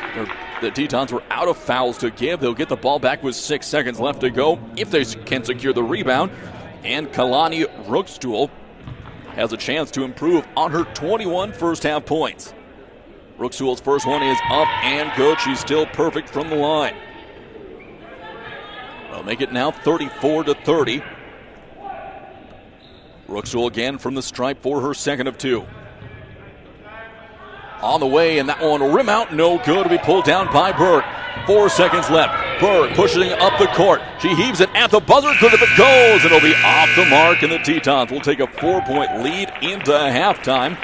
The Tetons were out of fouls to give. They'll get the ball back with 6 seconds left to go if they can secure the rebound. And Kalani Rookstool has a chance to improve on her 21 first-half points. Brooke Sewell's first one is up and good. She's still perfect from the line. They'll make it now 34-30. Brooke Sewell again from the stripe for her second of two. On the way, and that one will rim out. No good. To be pulled down by Berg. 4 seconds left. Berg pushing up the court. She heaves it at the buzzer. Good if it goes. It'll be off the mark, and the Tetons will take a 4-point lead into halftime.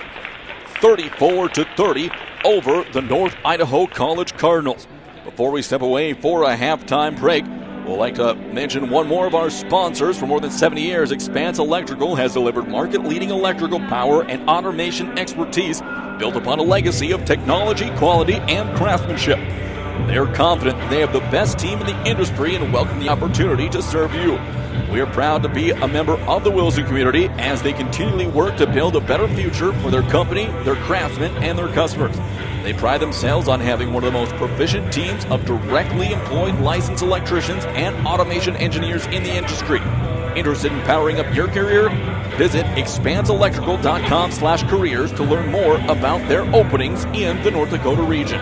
34-30 over the North Idaho College Cardinals. Before we step away for a halftime break, we'd like to mention one more of our sponsors. For more than 70 years, Expanse Electrical has delivered market-leading electrical power and automation expertise built upon a legacy of technology, quality, and craftsmanship. They are confident they have the best team in the industry and welcome the opportunity to serve you. We are proud to be a member of the Williston community as they continually work to build a better future for their company, their craftsmen, and their customers. They pride themselves on having one of the most proficient teams of directly employed licensed electricians and automation engineers in the industry. Interested in powering up your career? Visit expanseelectrical.com/careers to learn more about their openings in the North Dakota region.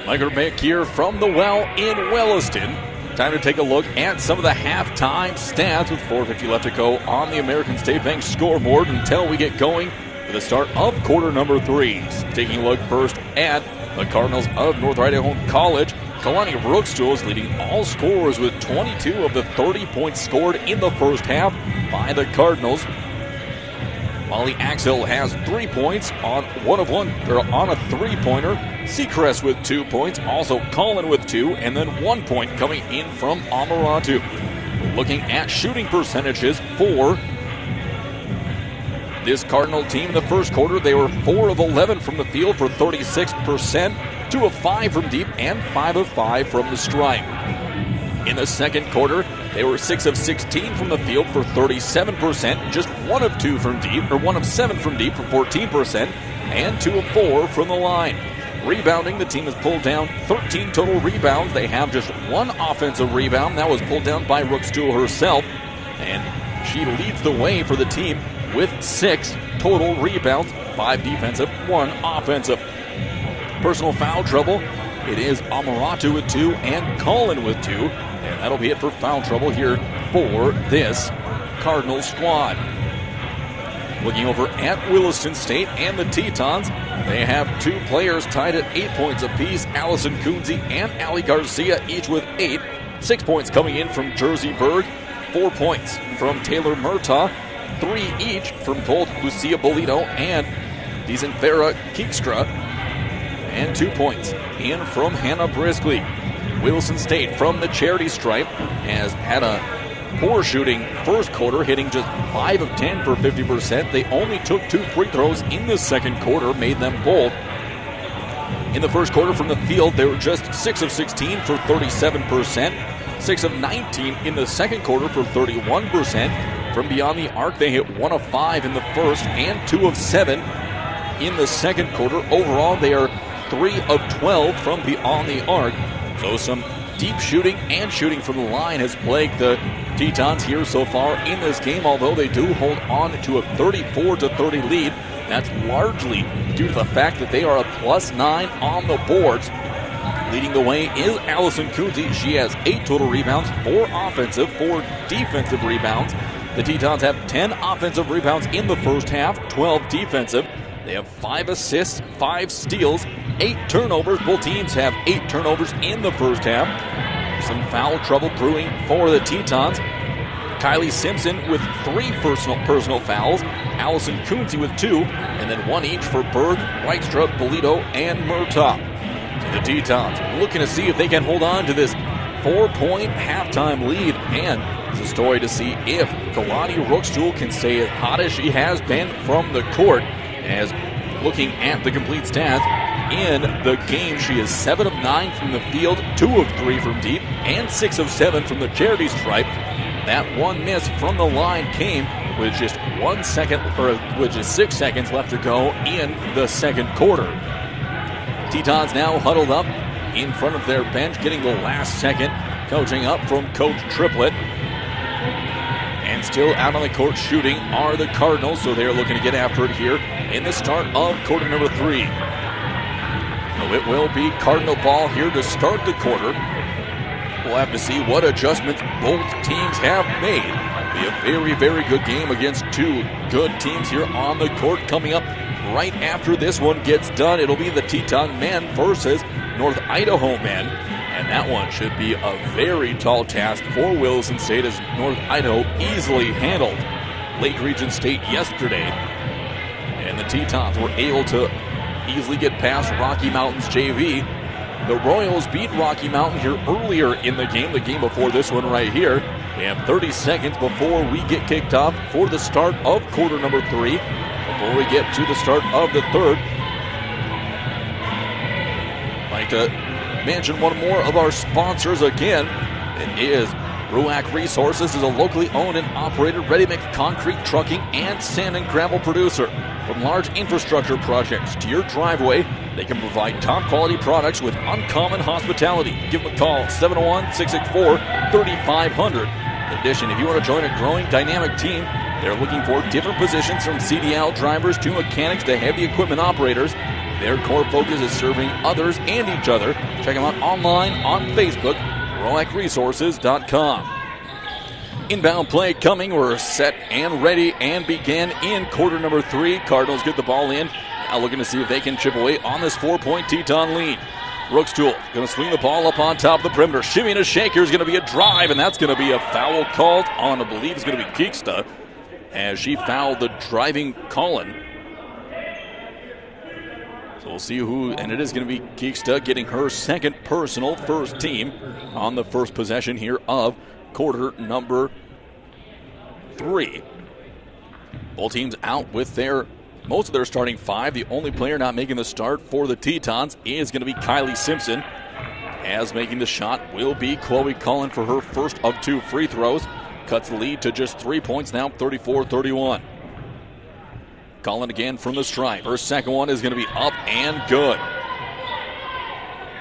Michael Mick here from the Well in Williston. Time to take a look at some of the halftime stats with 4:50 left to go on the American State Bank scoreboard until we get going for the start of quarter number 3. Taking a look first at the Cardinals of North Idaho College. Kalani Rookstool is leading all scorers with 22 of the 30 points scored in the first half by the Cardinals. Molly Axel has 3 points on a three-pointer. Seacrest with 2 points, also Colin with 2, and then 1 point coming in from Amaratu. Looking at shooting percentages for this Cardinal team in the first quarter, they were 4 of 11 from the field for 36%, 2 of 5 from deep, and 5 of 5 from the stripe. In the second quarter, they were 6 of 16 from the field for 37%, just 1 of 2 from deep, or 1 of 7 from deep for 14%, and 2 of 4 from the line. Rebounding, the team has pulled down 13 total rebounds. They have just 1 offensive rebound. That was pulled down by Rookstool herself, and she leads the way for the team with 6 total rebounds, 5 defensive, 1 offensive. Personal foul trouble, it is Amaratu with 2 and Colin with 2, and that'll be it for foul trouble here for this Cardinals squad. Looking over at Williston State and the Tetons, they have 2 players tied at 8 points apiece. Allison Coonsey and Allie Garcia, each with 8. 6 points coming in from Jersey Berg, 4 points from Taylor Murtaugh, 3 each from both Lucia Bolito and Dizenfera Keekstra, and 2 points in from Hannah Briskley. Wilson State from the charity stripe has had a poor shooting first quarter, hitting just 5 of 10 for 50%. They only took 2 free throws in the second quarter, made them bold. In the first quarter from the field, they were just 6 of 16 for 37%, 6 of 19 in the second quarter for 31%. From beyond the arc, they hit 1 of 5 in the first and 2 of 7 in the second quarter. Overall, they are 3 of 12 from beyond the arc. So some deep shooting and shooting from the line has plagued the Tetons here so far in this game, although they do hold on to a 34-30 lead. That's largely due to the fact that they are a +9 on the boards. Leading the way is Allison Coonsey. She has 8 total rebounds, 4 offensive, 4 defensive rebounds. The Tetons have 10 offensive rebounds in the first half, 12 defensive. They have 5 assists, 5 steals, 8 turnovers. Both teams have 8 turnovers in the first half. Some foul trouble brewing for the Tetons. Kylie Simpson with 3 personal fouls. Allison Coonsey with 2, and then 1 each for Berg, Reichstra, Bolito, and Murtaugh. So the Tetons looking to see if they can hold on to this 4-point halftime lead, and it's a story to see if Kalani Rookstool can stay as hot as she has been from the court. As looking at the complete stats, in the game, she is 7 of 9 from the field, 2 of 3 from deep, and 6 of 7 from the charity stripe. That 1 miss from the line came with just 1 second, or with just 6 seconds left to go in the second quarter. Tetons now huddled up in front of their bench, getting the last second coaching up from Coach Triplett. And still out on the court shooting are the Cardinals, so they're looking to get after it here in the start of quarter number 3. So it will be Cardinal ball here to start the quarter. We'll have to see what adjustments both teams have made. Be a very, very good game against 2 good teams here on the court. Coming up right after this one gets done, it'll be the Teton men versus North Idaho men. And that one should be a very tall task for Williston State, as North Idaho easily handled Lake Region State yesterday. And the Tetons were able to easily get past Rocky Mountain's JV. The Royals beat Rocky Mountain here earlier in the game before this one right here. We have 30 seconds before we get kicked off for the start of quarter number 3. Before we get to the start of the third, I'd like to mention one more of our sponsors again. It is Ruac Resources. Is a locally owned and operated ready-mix concrete, trucking, and sand and gravel producer. From large infrastructure projects to your driveway, they can provide top-quality products with uncommon hospitality. Give them a call, 701-664-3500. In addition, if you want to join a growing, dynamic team, they're looking for different positions from CDL drivers to mechanics to heavy equipment operators. Their core focus is serving others and each other. Check them out online on Facebook, roacresources.com. Inbound play coming. We're set and ready and begin in quarter number 3. Cardinals get the ball in. Now looking to see if they can chip away on this 4-point Teton lead. Rookstool going to swing the ball up on top of the perimeter. Shimmy and a shaker is going to be a drive, and that's going to be a foul called on, I believe it's going to be Keeksta, as she fouled the driving Collin. So we'll see who, and it is going to be Keeksta getting her second personal, first team on the first possession here of quarter number 3. Both teams out with most of their starting 5. The only player not making the start for the Tetons is going to be Kylie Simpson, as making the shot will be Chloe Collin for her first of 2 free throws. Cuts the lead to just 3 points now, 34-31. Collin again from the stripe. Her second one is going to be up and good.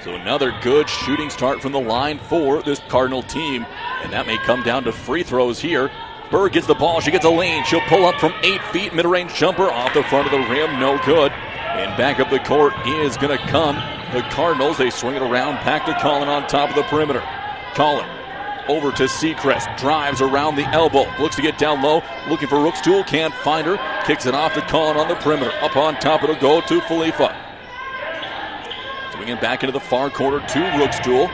So another good shooting start from the line for this Cardinal team, and that may come down to free throws here. Berg gets the ball. She gets a lane. She'll pull up from 8 feet. Mid-range jumper off the front of the rim. No good. And back up the court is going to come the Cardinals. They swing it around. Back to Collin on top of the perimeter. Collin over to Seacrest. Drives around the elbow. Looks to get down low. Looking for Rookstool. Can't find her. Kicks it off to Collin on the perimeter. Up on top. It'll go to Falifa. Swinging back into the far corner to Rookstool.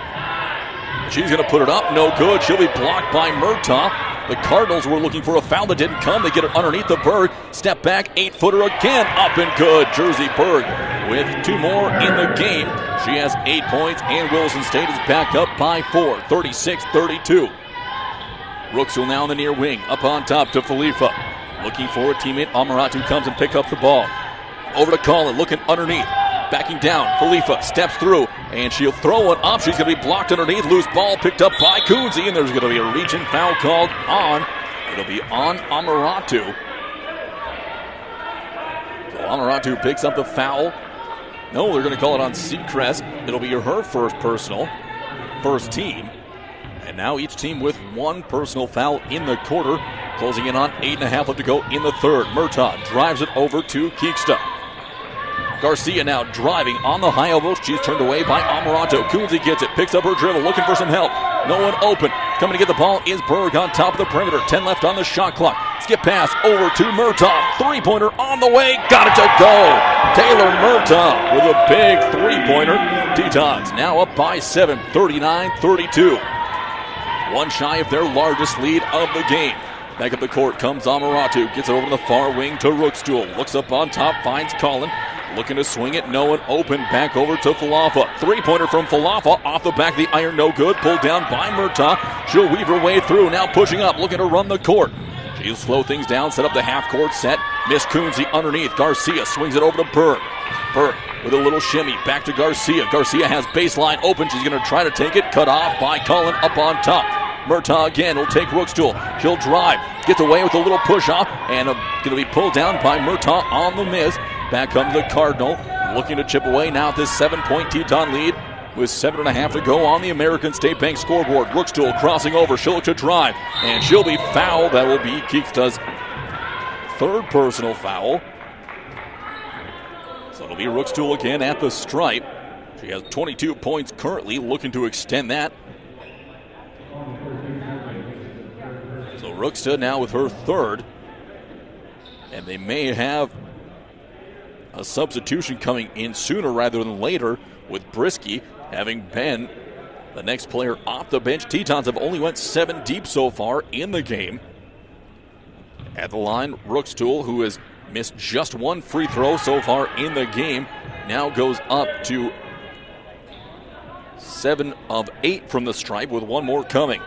She's going to put it up. No good. She'll be blocked by Murtaugh. The Cardinals were looking for a foul that didn't come. They get it underneath the Berg. Step back, 8-footer again. Up and good. Jersey Berg with 2 more in the game. She has 8 points, and Williston State is back up by 4, 36-32. Rookstool now in the near wing. Up on top to Falifa. Looking for a teammate. Amaratu comes and picks up the ball. Over to Collin, looking underneath. Backing down, Falifa steps through, and she'll throw it up. She's going to be blocked underneath. Loose ball picked up by Kunze, and there's going to be a reach and foul called on. It'll be on Amaratu. So Amaratu picks up the foul. No, they're going to call it on Seacrest. It'll be her first personal, first team. And now each team with 1 personal foul in the quarter. Closing in on 8.5 left to go in the third. Murtaugh drives it over to Keeksta. Garcia now driving on the high elbow. She's turned away by Amaratu. Kunze gets it, picks up her dribble, looking for some help. No one open. Coming to get the ball is Berg on top of the perimeter. 10 left on the shot clock. Skip pass over to Murtaugh. 3-pointer on the way. Got it to go. Taylor Murtaugh with a big 3-pointer. Tetons now up by 7, 39-32. 1 shy of their largest lead of the game. Back up the court comes Amaratu. Gets it over to the far wing to Rookstool. Looks up on top, finds Collin. Looking to swing it, no one open. Back over to Falafa. 3-pointer from Falafa. Off the back of the iron, no good. Pulled down by Murtaugh. She'll weave her way through. Now pushing up, looking to run the court. She'll slow things down, set up the half-court set. Miss Kunze underneath. Garcia swings it over to Berg. Berg with a little shimmy. Back to Garcia. Garcia has baseline open. She's going to try to take it. Cut off by Collin up on top. Murtaugh again will take Rookstool. She'll drive. Gets away with a little push-off. And going to be pulled down by Murtaugh on the miss. Back comes the Cardinal, looking to chip away now at this 7-point Teton lead with 7.5 to go on the American State Bank scoreboard. Rookstool crossing over. She'll look to drive, and she'll be fouled. That will be Keeksta's 3rd personal foul. So it'll be Rookstool again at the stripe. She has 22 points currently, looking to extend that. So Rookstool now with her 3rd, and they may have a substitution coming in sooner rather than later, with Brisky having been the next player off the bench. Tetons have only went 7 deep so far in the game. At the line, Rookstool, who has missed just 1 free throw so far in the game, now goes up to 7 of 8 from the stripe, with 1 more coming.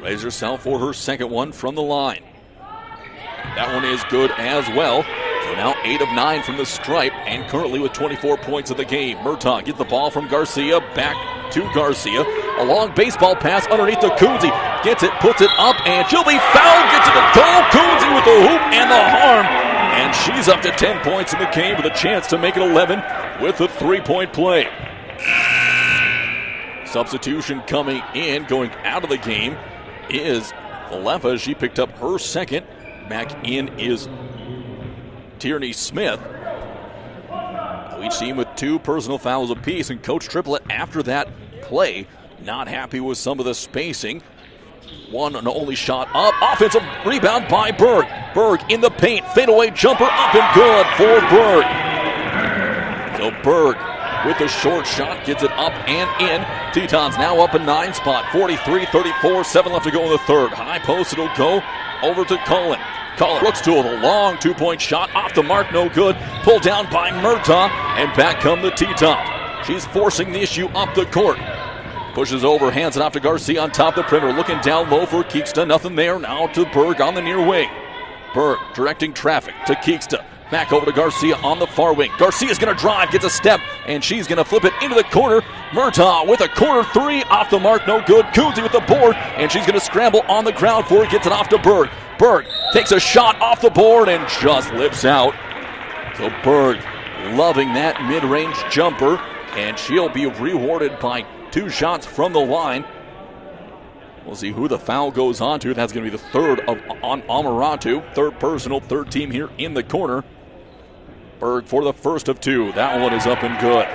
Raises herself for her 2nd one from the line. That one is good as well. So now 8 of 9 from the stripe, and currently with 24 points of the game. Murtaugh gets the ball from Garcia, back to Garcia. A long baseball pass underneath to Kunze. Gets it, puts it up, and she'll be fouled. Gets it to goal. Kunze with the hoop and the harm. And she's up to 10 points in the game with a chance to make it 11 with a 3-point play. Substitution coming in, going out of the game, is Falefa. She picked up her 2nd. Back in is Tierney Smith. Each team with 2 personal fouls apiece, and Coach Triplett, after that play, not happy with some of the spacing. One and only shot up. Offensive rebound by Berg. Berg in the paint. Fadeaway jumper up and good for Berg. So Berg with the short shot gets it up and in. Tetons now up a 9 spot. 43-34. 7 left to go in the third. High post. It'll go over to Cullen. Cullen looks to it. A long 2-point shot. Off the mark. No good. Pulled down by Murtaugh. And back come the Tetons. She's forcing the issue up the court. Pushes over, hands it off to Garcia on top of the perimeter. Looking down low for Keeksta. Nothing there. Now to Berg on the near wing. Berg directing traffic to Keeksta. Back over to Garcia on the far wing. Garcia's going to drive, gets a step, and she's going to flip it into the corner. Murtaugh with a corner 3. Off the mark, no good. Coonsey with the board, and she's going to scramble on the ground for it. Gets it off to Berg. Berg takes a shot off the board and just lips out. So Berg loving that mid-range jumper, and she'll be rewarded by 2 shots from the line. We'll see who the foul goes on to. That's going to be the third on Amaratu. Third personal, third team here in the corner. Berg for the first of 2. That one is up and good.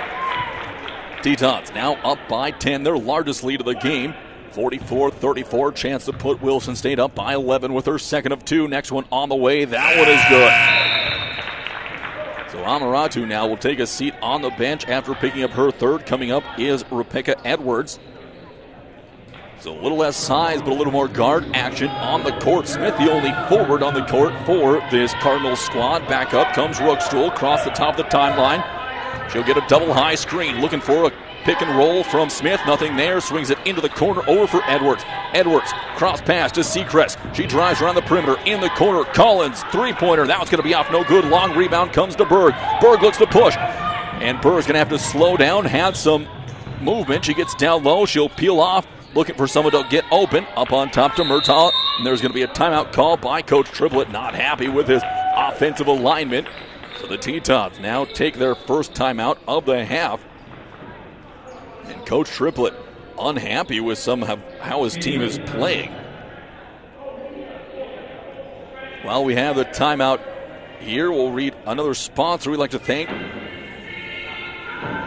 Tetons now up by 10, their largest lead of the game. 44-34, chance to put Wilson State up by 11 with her second of 2. Next one on the way. That one is good. So Amaratu now will take a seat on the bench after picking up her third. Coming up is Rebecca Edwards. So a little less size, but a little more guard action on the court. Smith, the only forward on the court for this Cardinals squad. Back up comes Rookstool across the top of the timeline. She'll get a double high screen, looking for a pick and roll from Smith. Nothing there. Swings it into the corner over for Edwards. Edwards, cross pass to Seacrest. She drives around the perimeter in the corner. Collins, three-pointer. That one's going to be off. No good. Long rebound comes to Berg. Berg looks to push. And Berg's going to have to slow down, have some movement. She gets down low. She'll peel off. Looking for someone to get open. Up on top to Murtaugh. And there's going to be a timeout call by Coach Triplett. Not happy with his offensive alignment. So the Tetons now take their first timeout of the half. And Coach Triplett unhappy with how his team is playing. While we have the timeout here, we'll read another sponsor we'd like to thank.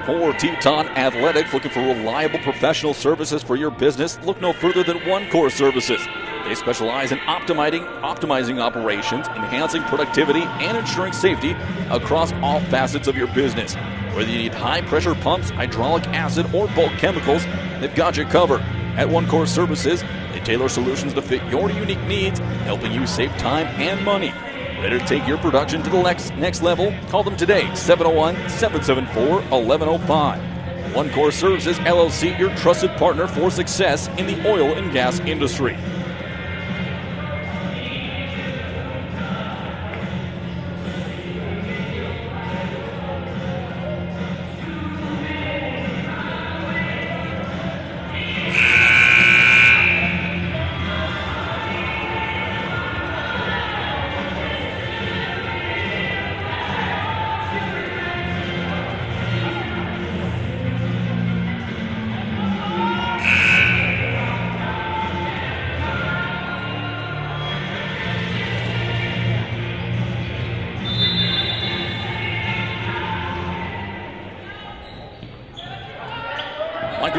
For Teton Athletics, looking for reliable professional services for your business, look no further than One Course Services. They specialize in optimizing operations, enhancing productivity, and ensuring safety across all facets of your business. Whether you need high-pressure pumps, hydraulic acid, or bulk chemicals, they've got you covered. At One Course Services, they tailor solutions to fit your unique needs, helping you save time and money. Ready to take your production to the next level? Call them today, 701-774-1105. One Course Services, LLC, your trusted partner for success in the oil and gas industry.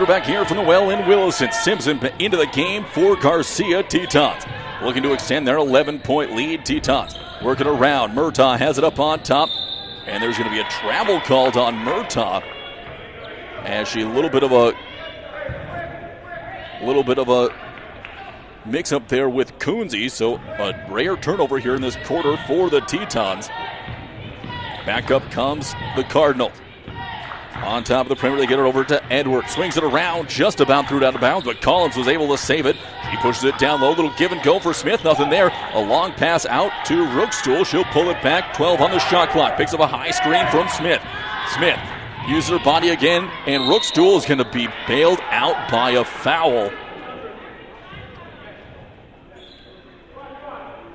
Back here from the well in Williston. Simpson into the game for Garcia. Tetons looking to extend their 11-point lead. Tetons working around. Murtaugh has it up on top. And there's going to be a travel called on Murtaugh. As she a little bit of a mix up there with Coonsey. So a rare turnover here in this quarter for the Tetons. Back up comes the Cardinals. On top of the perimeter, they get it over to Edwards. Swings it around, just about threw it out of bounds, but Collins was able to save it. He pushes it down low, little give and go for Smith, nothing there. A long pass out to Rookstool. She'll pull it back, 12 on the shot clock. Picks up a high screen from Smith. Smith uses her body again, and Rookstool is going to be bailed out by a foul.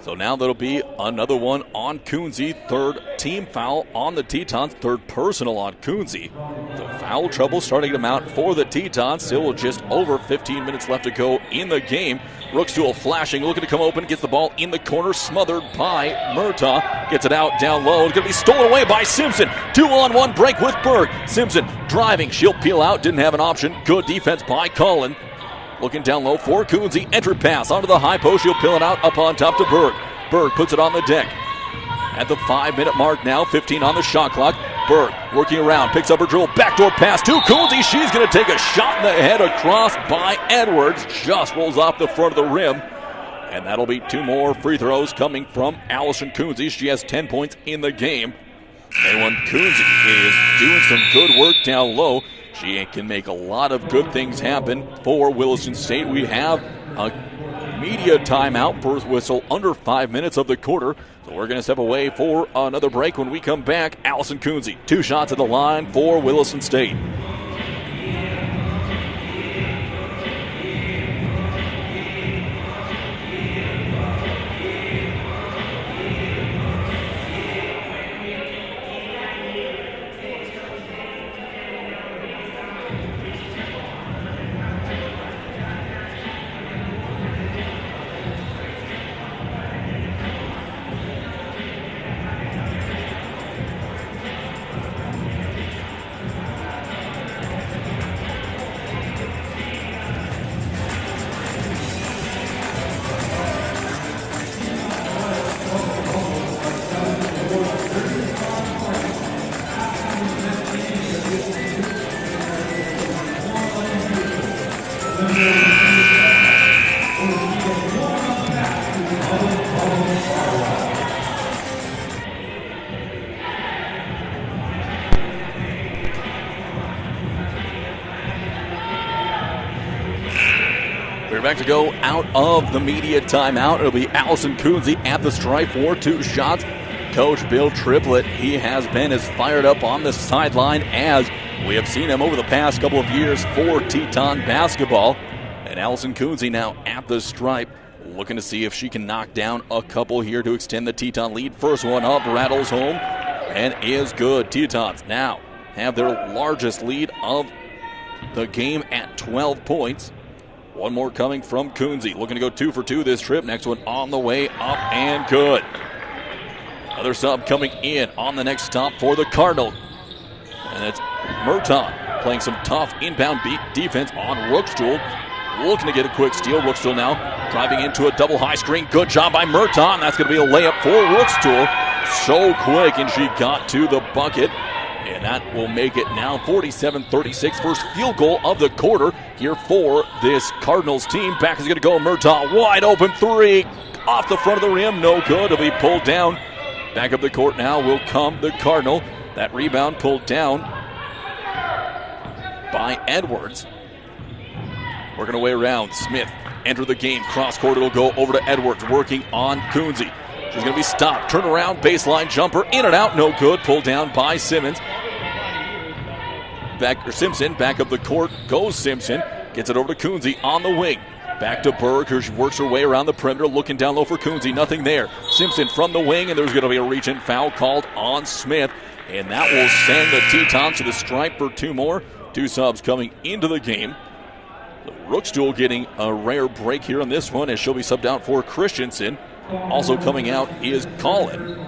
So now that'll be another one on Coonsey. Third team foul on the Tetons. Third personal on Coonsey. So foul trouble starting to mount for the Tetons. Still just over 15 minutes left to go in the game. Rookstool flashing, looking to come open. Gets the ball in the corner, smothered by Murtaugh. Gets it out down low. It's going to be stolen away by Simpson. 2-on-1 break with Berg. Simpson driving. She'll peel out. Didn't have an option. Good defense by Cullen. Looking down low for Coonsey. Entry pass onto the high post. She'll peel it out up on top to Berg. Berg puts it on the deck. At the 5-minute mark now, 15 on the shot clock. Berg working around, picks up her dribble. Backdoor pass to Coonsey. She's going to take a shot in the head across by Edwards. Just rolls off the front of the rim. And that'll be 2 more free throws coming from Allison Coonsey. She has 10 points in the game. And when Coonsey is doing some good work down low, she can make a lot of good things happen for Williston State. We have a media timeout, first whistle under 5 minutes of the quarter. So we're going to step away for another break. When we come back, Allison Coonsey, 2 shots at the line for Williston State. We're back to go out of the media timeout. It'll be Allison Coonsey at the stripe for 2 shots. Coach Bill Triplett, he has been as fired up on the sideline as we have seen him over the past couple of years for Teton basketball. And Allison Coonsey now at the stripe, looking to see if she can knock down a couple here to extend the Teton lead. First one up, rattles home and is good. Tetons now have their largest lead of the game at 12 points. One more coming from Coonsey. Looking to go 2 for 2 this trip. Next one on the way up and good. Another sub coming in on the next stop for the Cardinal. And it's Murtaugh playing some tough inbound defense on Rookstool. Looking to get a quick steal. Rookstool now driving into a double high screen. Good job by Murtaugh. And that's going to be a layup for Rookstool. So quick, and she got to the bucket. And that will make it now 47-36. First field goal of the quarter here for this Cardinals team. Back is going to go. Murtaugh, wide open 3. Off the front of the rim. No good. It'll be pulled down. Back up the court now will come the Cardinal. That rebound pulled down by Edwards. Working away around. Smith enter the game. Cross court. It'll go over to Edwards. Working on Coonsey. She's going to be stopped. Turn around. Baseline jumper. In and out. No good. Pulled down by Simmons. Simpson, back up the court, goes Simpson, gets it over to Coonsey on the wing. Back to Berg, who works her way around the perimeter, looking down low for Coonsey, nothing there. Simpson from the wing, and there's going to be a reach-in foul called on Smith, and that will send the Tetons to the stripe for 2 more. 2 subs coming into the game. The Rookstool getting a rare break here on this one, as she'll be subbed out for Christensen. Also coming out is Collin.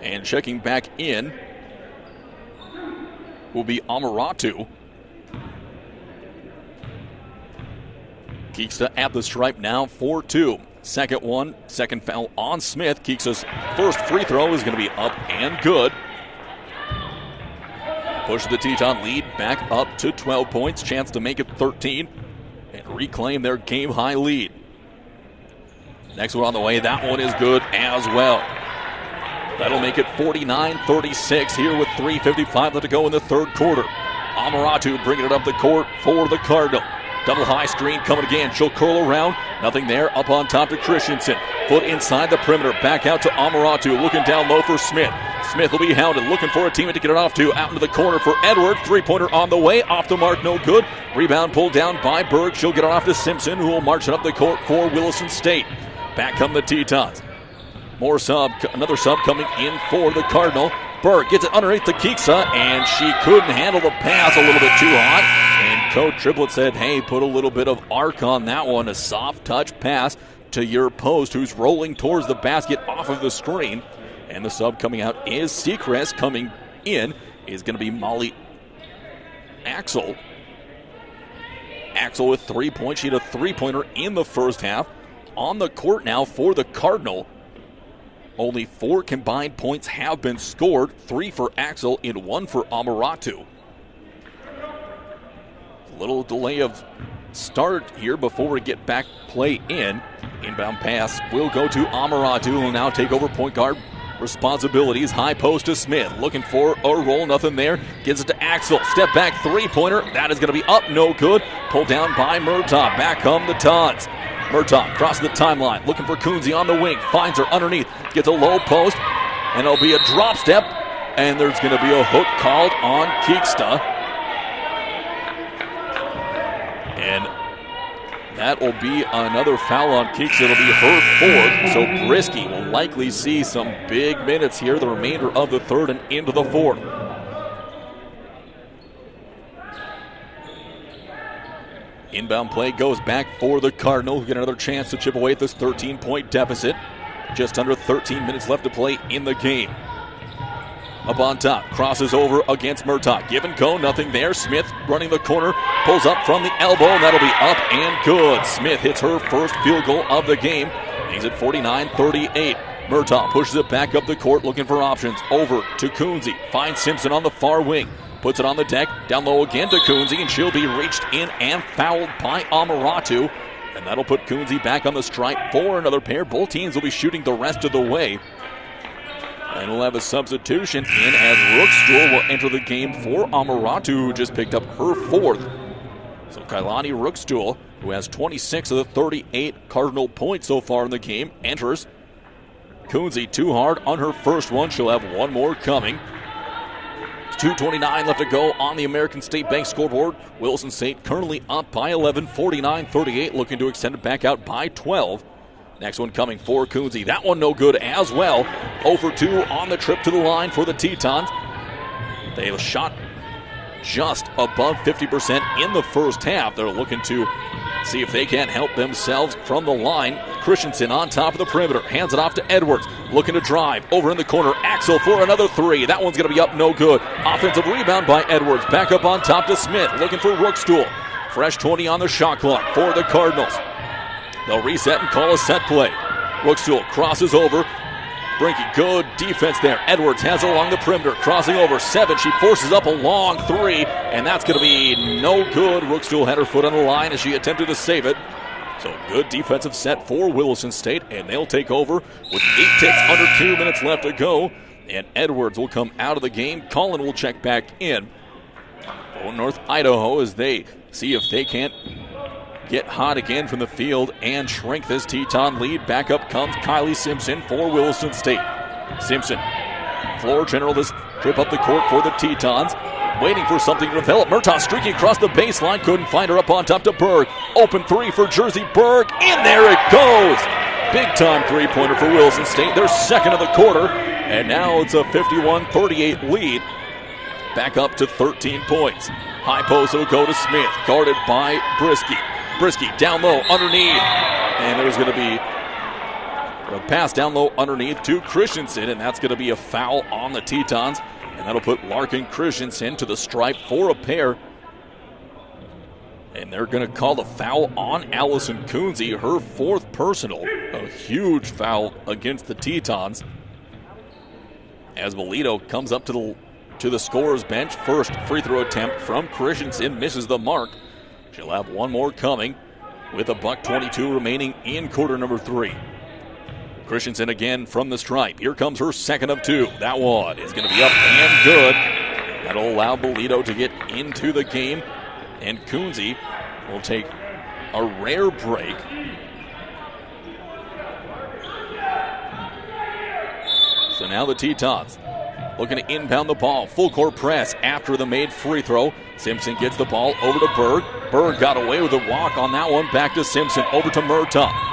And checking back in will be Amaratu. Keeksa at the stripe now for 2. Second foul on Smith. Keeksa's first free throw is going to be up and good. Push the Teton lead back up to 12 points. Chance to make it 13 and reclaim their game-high lead. Next one on the way. That one is good as well. That'll make it 49-36 here with 3:55 left to go in the third quarter. Amaratu bringing it up the court for the Cardinal. Double high screen coming again. She'll curl around. Nothing there. Up on top to Christensen. Foot inside the perimeter. Back out to Amaratu. Looking down low for Smith. Smith will be hounded, looking for a teammate to get it off to. Out into the corner for Edwards. Three-pointer on the way. Off the mark, no good. Rebound pulled down by Berg. She'll get it off to Simpson, who will march it up the court for Williston State. Back come the Tetons. Another sub coming in for the Cardinal. Berg gets it underneath the Keeksa, and she couldn't handle the pass, a little bit too hot. And Coach Triplett said, hey, put a little bit of arc on that one, a soft touch pass to your post, who's rolling towards the basket off of the screen. And the sub coming out is Seacrest. Coming in is going to be Molly Axel. Axel with 3 points. She had a three-pointer in the first half. On the court now for the Cardinal. Only 4 combined points have been scored, 3 for Axel and 1 for Amaratu. A little delay of start here before we get back play in. Inbound pass will go to Amaratu, who will now take over point guard responsibilities. High post to Smith, looking for a roll, nothing there. Gives it to Axel, step back three-pointer. That is going to be up, no good. Pulled down by Murtaugh. Back come the Tons. Murtaugh crosses the timeline, looking for Kunze on the wing. Finds her underneath, gets a low post, and it'll be a drop step. And there's going to be a hook called on Keeksta. And that will be another foul on Keeksta. It'll be her fourth. So Brisky will likely see some big minutes here the remainder of the third and into the fourth. Inbound play goes back for the Cardinal, who get another chance to chip away at this 13-point deficit. Just under 13 minutes left to play in the game. Up on top, crosses over against Murtaugh. Give and go, nothing there. Smith running the corner, pulls up from the elbow, and that'll be up and good. Smith hits her first field goal of the game. He's at 49-38. Murtaugh pushes it back up the court, looking for options. Over to Kunze. Finds Simpson on the far wing. Puts it on the deck, down low again to Kunze, and she'll be reached in and fouled by Amaratu. And that'll put Kunze back on the stripe for another pair. Both teams will be shooting the rest of the way. And we'll have a substitution in as Rookstool will enter the game for Amaratu, who just picked up her fourth. So Kailani Rookstool, who has 26 of the 38 Cardinal points so far in the game, enters. Kunze too hard on her first one. She'll have one more coming. 2:29 left to go on the American State Bank scoreboard. Williston State currently up by 11, 49-38, looking to extend it back out by 12. Next one coming for Kunze. That one no good as well. 0 for 2 on the trip to the line for the Tetons. They have shot just above 50% in the first half. They're looking to see if they can't help themselves from the line. Christensen on top of the perimeter. Hands it off to Edwards. Looking to drive. Over in the corner. Axel for another three. That one's going to be up, no good. Offensive rebound by Edwards. Back up on top to Smith. Looking for Rookstool. Fresh 20 on the shot clock for the Cardinals. They'll reset and call a set play. Rookstool crosses over. Brinky, good defense there. Edwards has it along the perimeter. Crossing over 7. She forces up a long three, and that's going to be no good. Rookstool had her foot on the line as she attempted to save it. So good defensive set for Williston State, and they'll take over with 8 ticks under 2 minutes left to go. And Edwards will come out of the game. Cullen will check back in for North Idaho as they see if they can't get hot again from the field and shrink this Teton lead. Back up comes Kylie Simpson for Williston State. Simpson, floor general this trip up the court for the Tetons. Waiting for something to develop. Murtaugh streaking across the baseline. Couldn't find her up on top to Berg. Open three for Jersey. Berg. In there it goes. Big time three-pointer for Williston State. Their second of the quarter. And now it's a 51-38 lead. Back up to 13 points. High post will go to Smith. Guarded by Brisky. Brisky down low underneath. And there's going to be a pass down low underneath to Christensen. And that's going to be a foul on the Tetons. And that'll put Larkin Christensen to the stripe for a pair. And they're going to call the foul on Allison Kunze, her fourth personal. A huge foul against the Tetons. As Melito comes up to the scorer's bench. First free throw attempt from Christensen misses the mark. She'll have one more coming with a $1:22 remaining in quarter number 3. Christensen again from the stripe. Here comes her second of 2. That one is going to be up and good. That'll allow Bolito to get into the game. And Kunze will take a rare break. So now the Tetons looking to inbound the ball. Full court press after the made free throw. Simpson gets the ball over to Berg. Berg got away with a walk on that one. Back to Simpson, over to Murtaugh.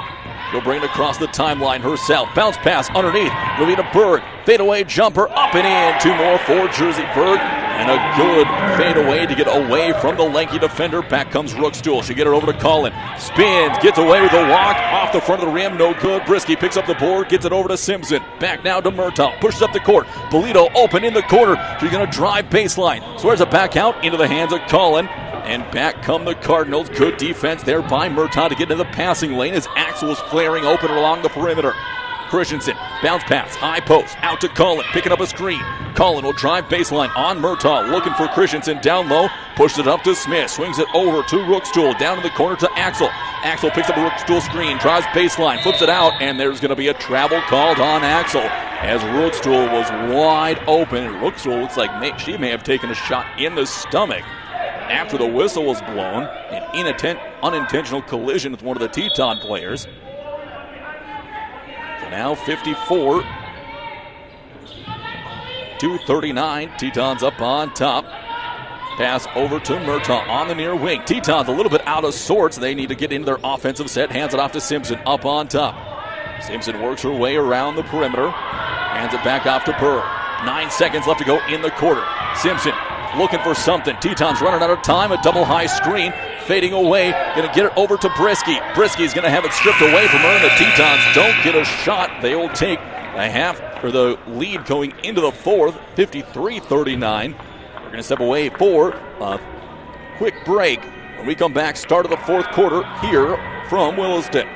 She'll bring it across the timeline herself. Bounce pass underneath. Moving to Berg. Fadeaway jumper up and in. 2 more for Jersey Berg. And a good fadeaway to get away from the lanky defender. Back comes Rookstool. She get it over to Collin. Spins. Gets away with a walk. Off the front of the rim. No good. Brisky picks up the board. Gets it over to Simpson. Back now to Murtaugh. Pushes up the court. Bolito open in the corner. She's going to drive baseline. Swears it back out into the hands of Collin. And back come the Cardinals. Good defense there by Murtaugh to get into the passing lane as Axel was flaring open along the perimeter. Christensen, bounce pass, high post, out to Collin, picking up a screen. Collin will drive baseline on Murtaugh, looking for Christensen down low, pushes it up to Smith, swings it over to Rookstool, down in the corner to Axel. Axel picks up a Rookstool screen, drives baseline, flips it out, and there's going to be a travel called on Axel as Rookstool was wide open. And Rookstool looks like she may have taken a shot in the stomach after the whistle was blown. An unintentional collision with one of the Teton players. Now 54 to 39. Tetons up on top. Pass over to Murtaugh on the near wing. Tetons a little bit out of sorts. They need to get into their offensive set. Hands it off to Simpson up on top. Simpson works her way around the perimeter. Hands it back off to Berg. 9 seconds left to go in the quarter. Simpson looking for something. Tetons running out of time. A double high screen. Fading away. Going to get it over to Brisky. Brisky's going to have it stripped away from her. And the Tetons don't get a shot. They will take the lead going into the fourth. 53-39. We're going to step away for a quick break. When we come back, start of the fourth quarter here from Williston.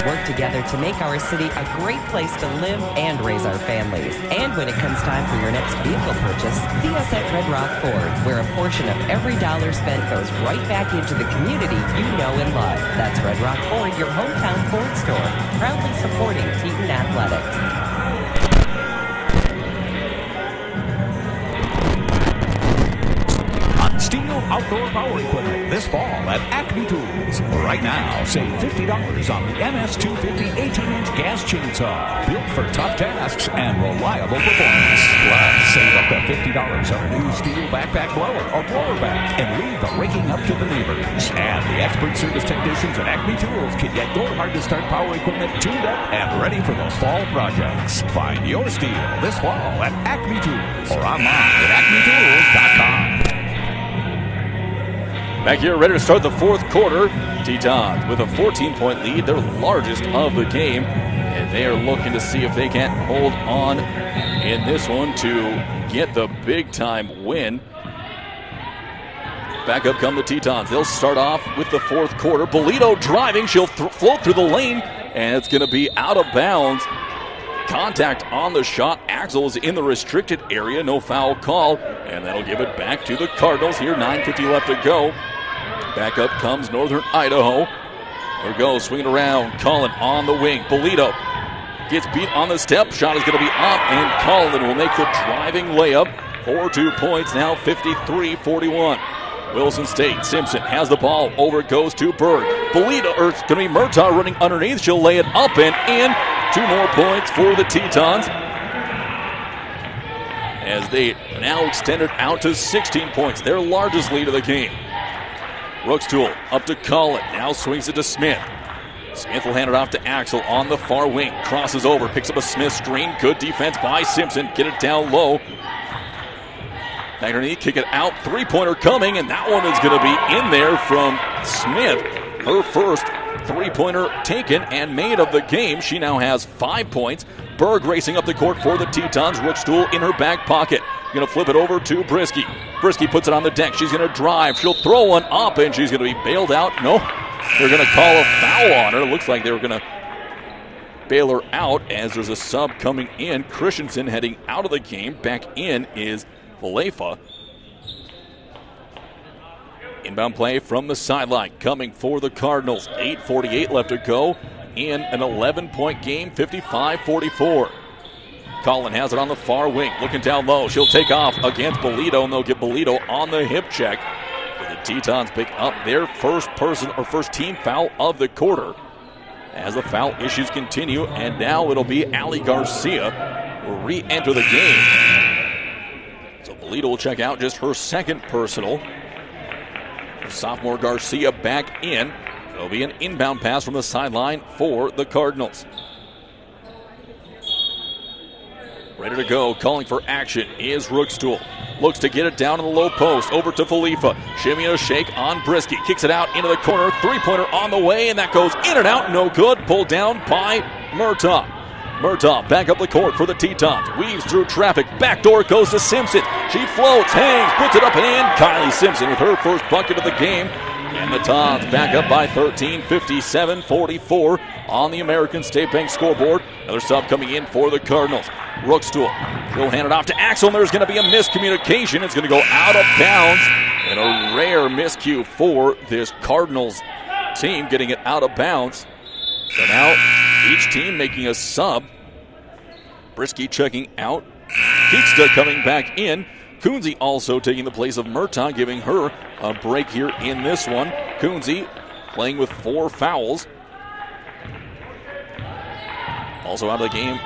Work together to make our city a great place to live and raise our families. And when it comes time for your next vehicle purchase, see us at Red Rock Ford, where a portion of every dollar spent goes right back into the community you know and love. That's Red Rock Ford, your hometown Ford store, proudly supporting Teton Athletics. Steel outdoor power equipment this fall at Acme Tools. Right now, save $50 on the MS250 18-inch gas chainsaw. Built for tough tasks and reliable performance. Plus, save up to $50 on a new steel backpack blower or blower back and leave the raking up to the neighbors. And the expert service technicians at Acme Tools can get your hard-to-start power equipment tuned up and ready for those fall projects. Find your steel this fall at Acme Tools or online at acmetools.com. Back here, ready to start the fourth quarter. Tetons with a 14-point lead, their largest of the game. And they are looking to see if they can hold on in this one to get the big-time win. Back up come the Tetons. They'll start off with the fourth quarter. Bolito driving. She'll float through the lane, and it's going to be out of bounds. Contact on the shot. Axel is in the restricted area. No foul call. And that'll give it back to the Cardinals here. 9:50 left to go. Back up comes Northern Idaho. There goes, swinging around. Collin on the wing. Bolito gets beat on the step. Shot is going to be up, and Collin will make the driving layup for 2 points. Now 53-41. Wilson State. Simpson has the ball. Over it goes to Berg. Bolito, or it's going to be Murtaugh running underneath. She'll lay it up and in. 2 more points for the Tetons, as they now extended out to 16 points, their largest lead of the game. Rookstool up to Collin, now swings it to Smith. Smith will hand it off to Axel on the far wing, crosses over, picks up a Smith screen. Good defense by Simpson, get it down low. Back underneath, kick it out, 3-pointer coming, and that one is going to be in there from Smith. Her first 3-pointer taken and made of the game. She now has 5 points. Berg racing up the court for the Tetons. Rookstool in her back pocket. Going to flip it over to Brisky. Brisky puts it on the deck. She's going to drive. She'll throw one up, and she's going to be bailed out. No, they're going to call a foul on her. Looks like they were going to bail her out as there's a sub coming in. Christensen heading out of the game. Back in is Valefa. Inbound play from the sideline coming for the Cardinals. 8:48 left to go in an 11-point game, 55-44. Collin has it on the far wing, looking down low. She'll take off against Bolito, and they'll get Bolito on the hip check. So the Tetons pick up their first team foul of the quarter as the foul issues continue, and now it'll be Allie Garcia who will re-enter the game. So Bolito will check out just her second personal. Sophomore Garcia back in. It'll be an inbound pass from the sideline for the Cardinals. Ready to go, calling for action is Rookstool. Looks to get it down in the low post, over to Falifa. Shimmy and a shake on Brisky. Kicks it out into the corner, three-pointer on the way, and that goes in and out, no good. Pulled down by Murtaugh. Murtaugh back up the court for the Tetons. Weaves through traffic, backdoor goes to Simpson. She floats, hangs, puts it up and in. Kylie Simpson with her first bucket of the game. And the Tons back up by 13, 57-44 on the American State Bank scoreboard. Another sub coming in for the Cardinals. Rookstool will hand it off to Axel, and there's going to be a miscommunication. It's going to go out of bounds, and a rare miscue for this Cardinals team getting it out of bounds. So now each team making a sub. Brisky checking out. Keeksta coming back in. Kunze also taking the place of Murtaugh, giving her a break here in this one. Kunze playing with 4 fouls. Also out of the game,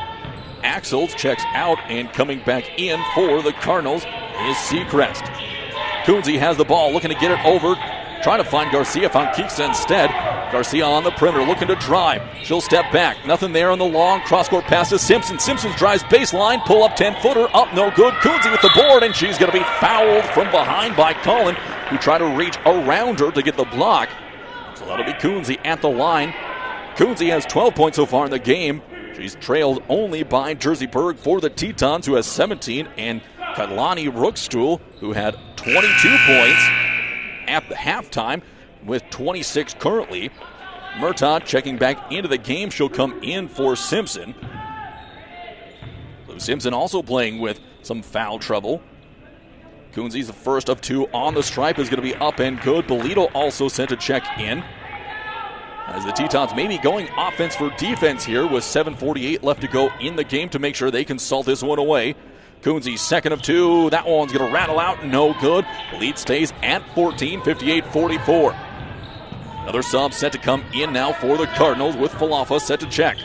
Axel checks out, and coming back in for the Cardinals is Seacrest. Kunze has the ball, looking to get it over. Trying to find Garcia, found Keeksta instead. Garcia on the perimeter, looking to drive. She'll step back. Nothing there on the long cross-court pass to Simpson. Simpson drives baseline, pull up 10-footer, up no good. Kunze with the board, and she's going to be fouled from behind by Collin, who tried to reach around her to get the block. So that'll be Kunze at the line. Kunze has 12 points so far in the game. She's trailed only by Jersey Berg for the Tetons, who has 17, and Kailani Rookstool, who had 22 points at the halftime with 26 currently. Murtaugh checking back into the game. She'll come in for Simpson. So Simpson also playing with some foul trouble. Kunze's the first of 2 on the stripe, is going to be up and good. Bolito also sent a check in, as the Tetons may be going offense for defense here with 7:48 left to go in the game to make sure they can salt this one away. Kunze's second of 2. That one's going to rattle out. No good. The lead stays at 14, 58-44. Another sub set to come in now for the Cardinals, with Falafa set to check.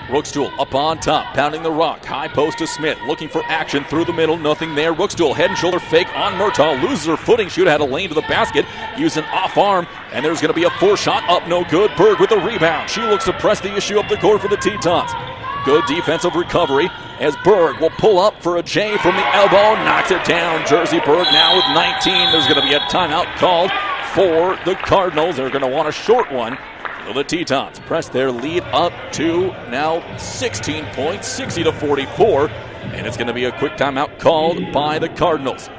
Rookstool up on top, pounding the rock. High post to Smith, looking for action through the middle. Nothing there. Rookstool head and shoulder fake on Murtaugh. Loses her footing. She would have had a lane to the basket. Using off arm, and there's going to be a 4-shot up. No good. Berg with the rebound. She looks to press the issue up the court for the Tetons. Good defensive recovery as Berg will pull up for a J from the elbow. Knocks it down. Jersey Berg now with 19. There's going to be a timeout called for the Cardinals. They're going to want a short one. So the Tetons press their lead up to now 16 points, 60-44. And it's going to be a quick timeout called by the Cardinals.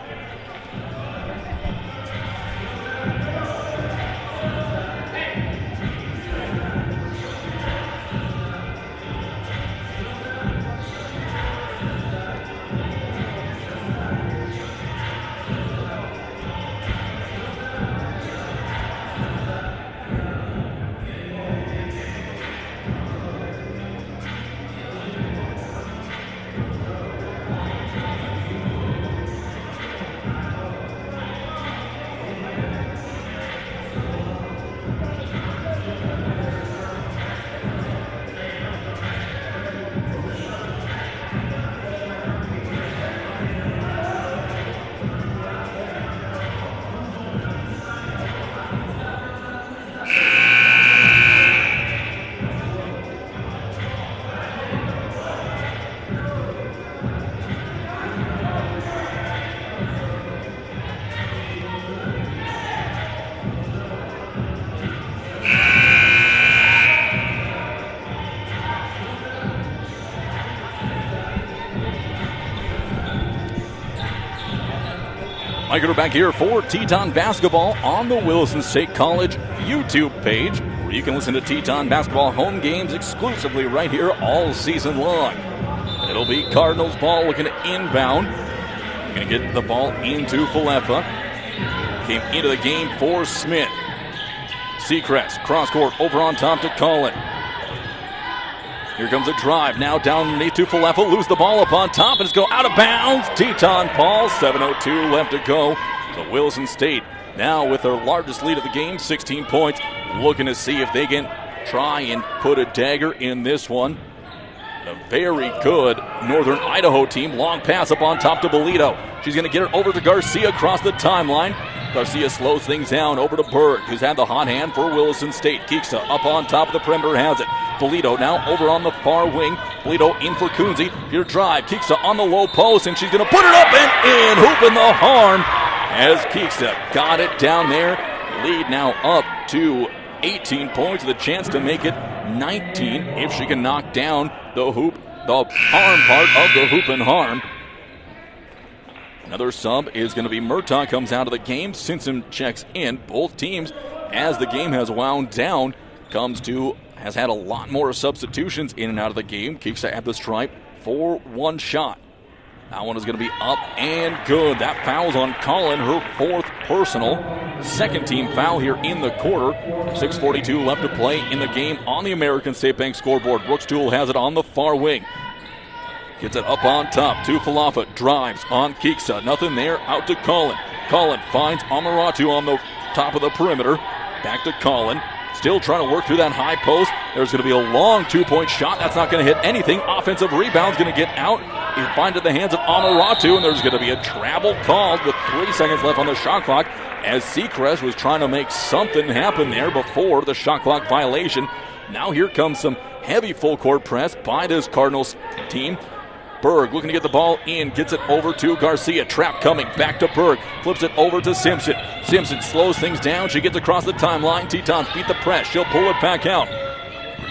Mike back here for Teton Basketball on the Williston State College YouTube page, where you can listen to Teton Basketball home games exclusively right here all season long. It'll be Cardinals ball looking to inbound. Going to get the ball into Falefa. Came into the game for Smith. Seacrest, cross court over on top to Collin. Here comes a drive. Now down underneath to Falefa. Lose the ball up on top, and it's go out of bounds. Teton Paul, 7:02 left to go. So Williston State now with their largest lead of the game, 16 points. Looking to see if they can try and put a dagger in this one. A very good Northern Idaho team. Long pass up on top to Bolito. She's going to get it over to Garcia across the timeline. Garcia slows things down over to Berg, who's had the hot hand for Williston State. Keeksa up on top of the perimeter has it. Bolito now over on the far wing. Bolito in for Kunze. Here drive. Keeksa on the low post, and she's going to put it up and in. Hooping the harm as Keeksa got it down there. Lead now up to 18 points with a chance to make it 19 if she can knock down the harm part of the hoop and harm. Another sub is going to be Murtaugh, comes out of the game. Simpson checks in. Both teams, as the game has wound down, has had a lot more substitutions in and out of the game. Keeksa at the stripe for one shot. That one is going to be up and good. That foul's on Collin, her fourth personal. Second team foul here in the quarter. 6:42 left to play in the game on the American State Bank scoreboard. Brooks Toole has it on the far wing. Gets it up on top to Falefa. Drives on Keeksa. Nothing there. Out to Collin. Collin finds Amaratu on the top of the perimeter. Back to Collin. Still trying to work through that high post. There's going to be a long two-point shot. That's not going to hit anything. Offensive rebound's going to get out. He finds it in the hands of Amaratu, and there's going to be a travel called with 3 seconds left on the shot clock as Seacrest was trying to make something happen there before the shot clock violation. Now here comes some heavy full-court press by this Cardinals team. Berg looking to get the ball in, gets it over to Garcia. Trap coming, back to Berg, flips it over to Simpson. Simpson slows things down. She gets across the timeline. Tetons beat the press. She'll pull it back out.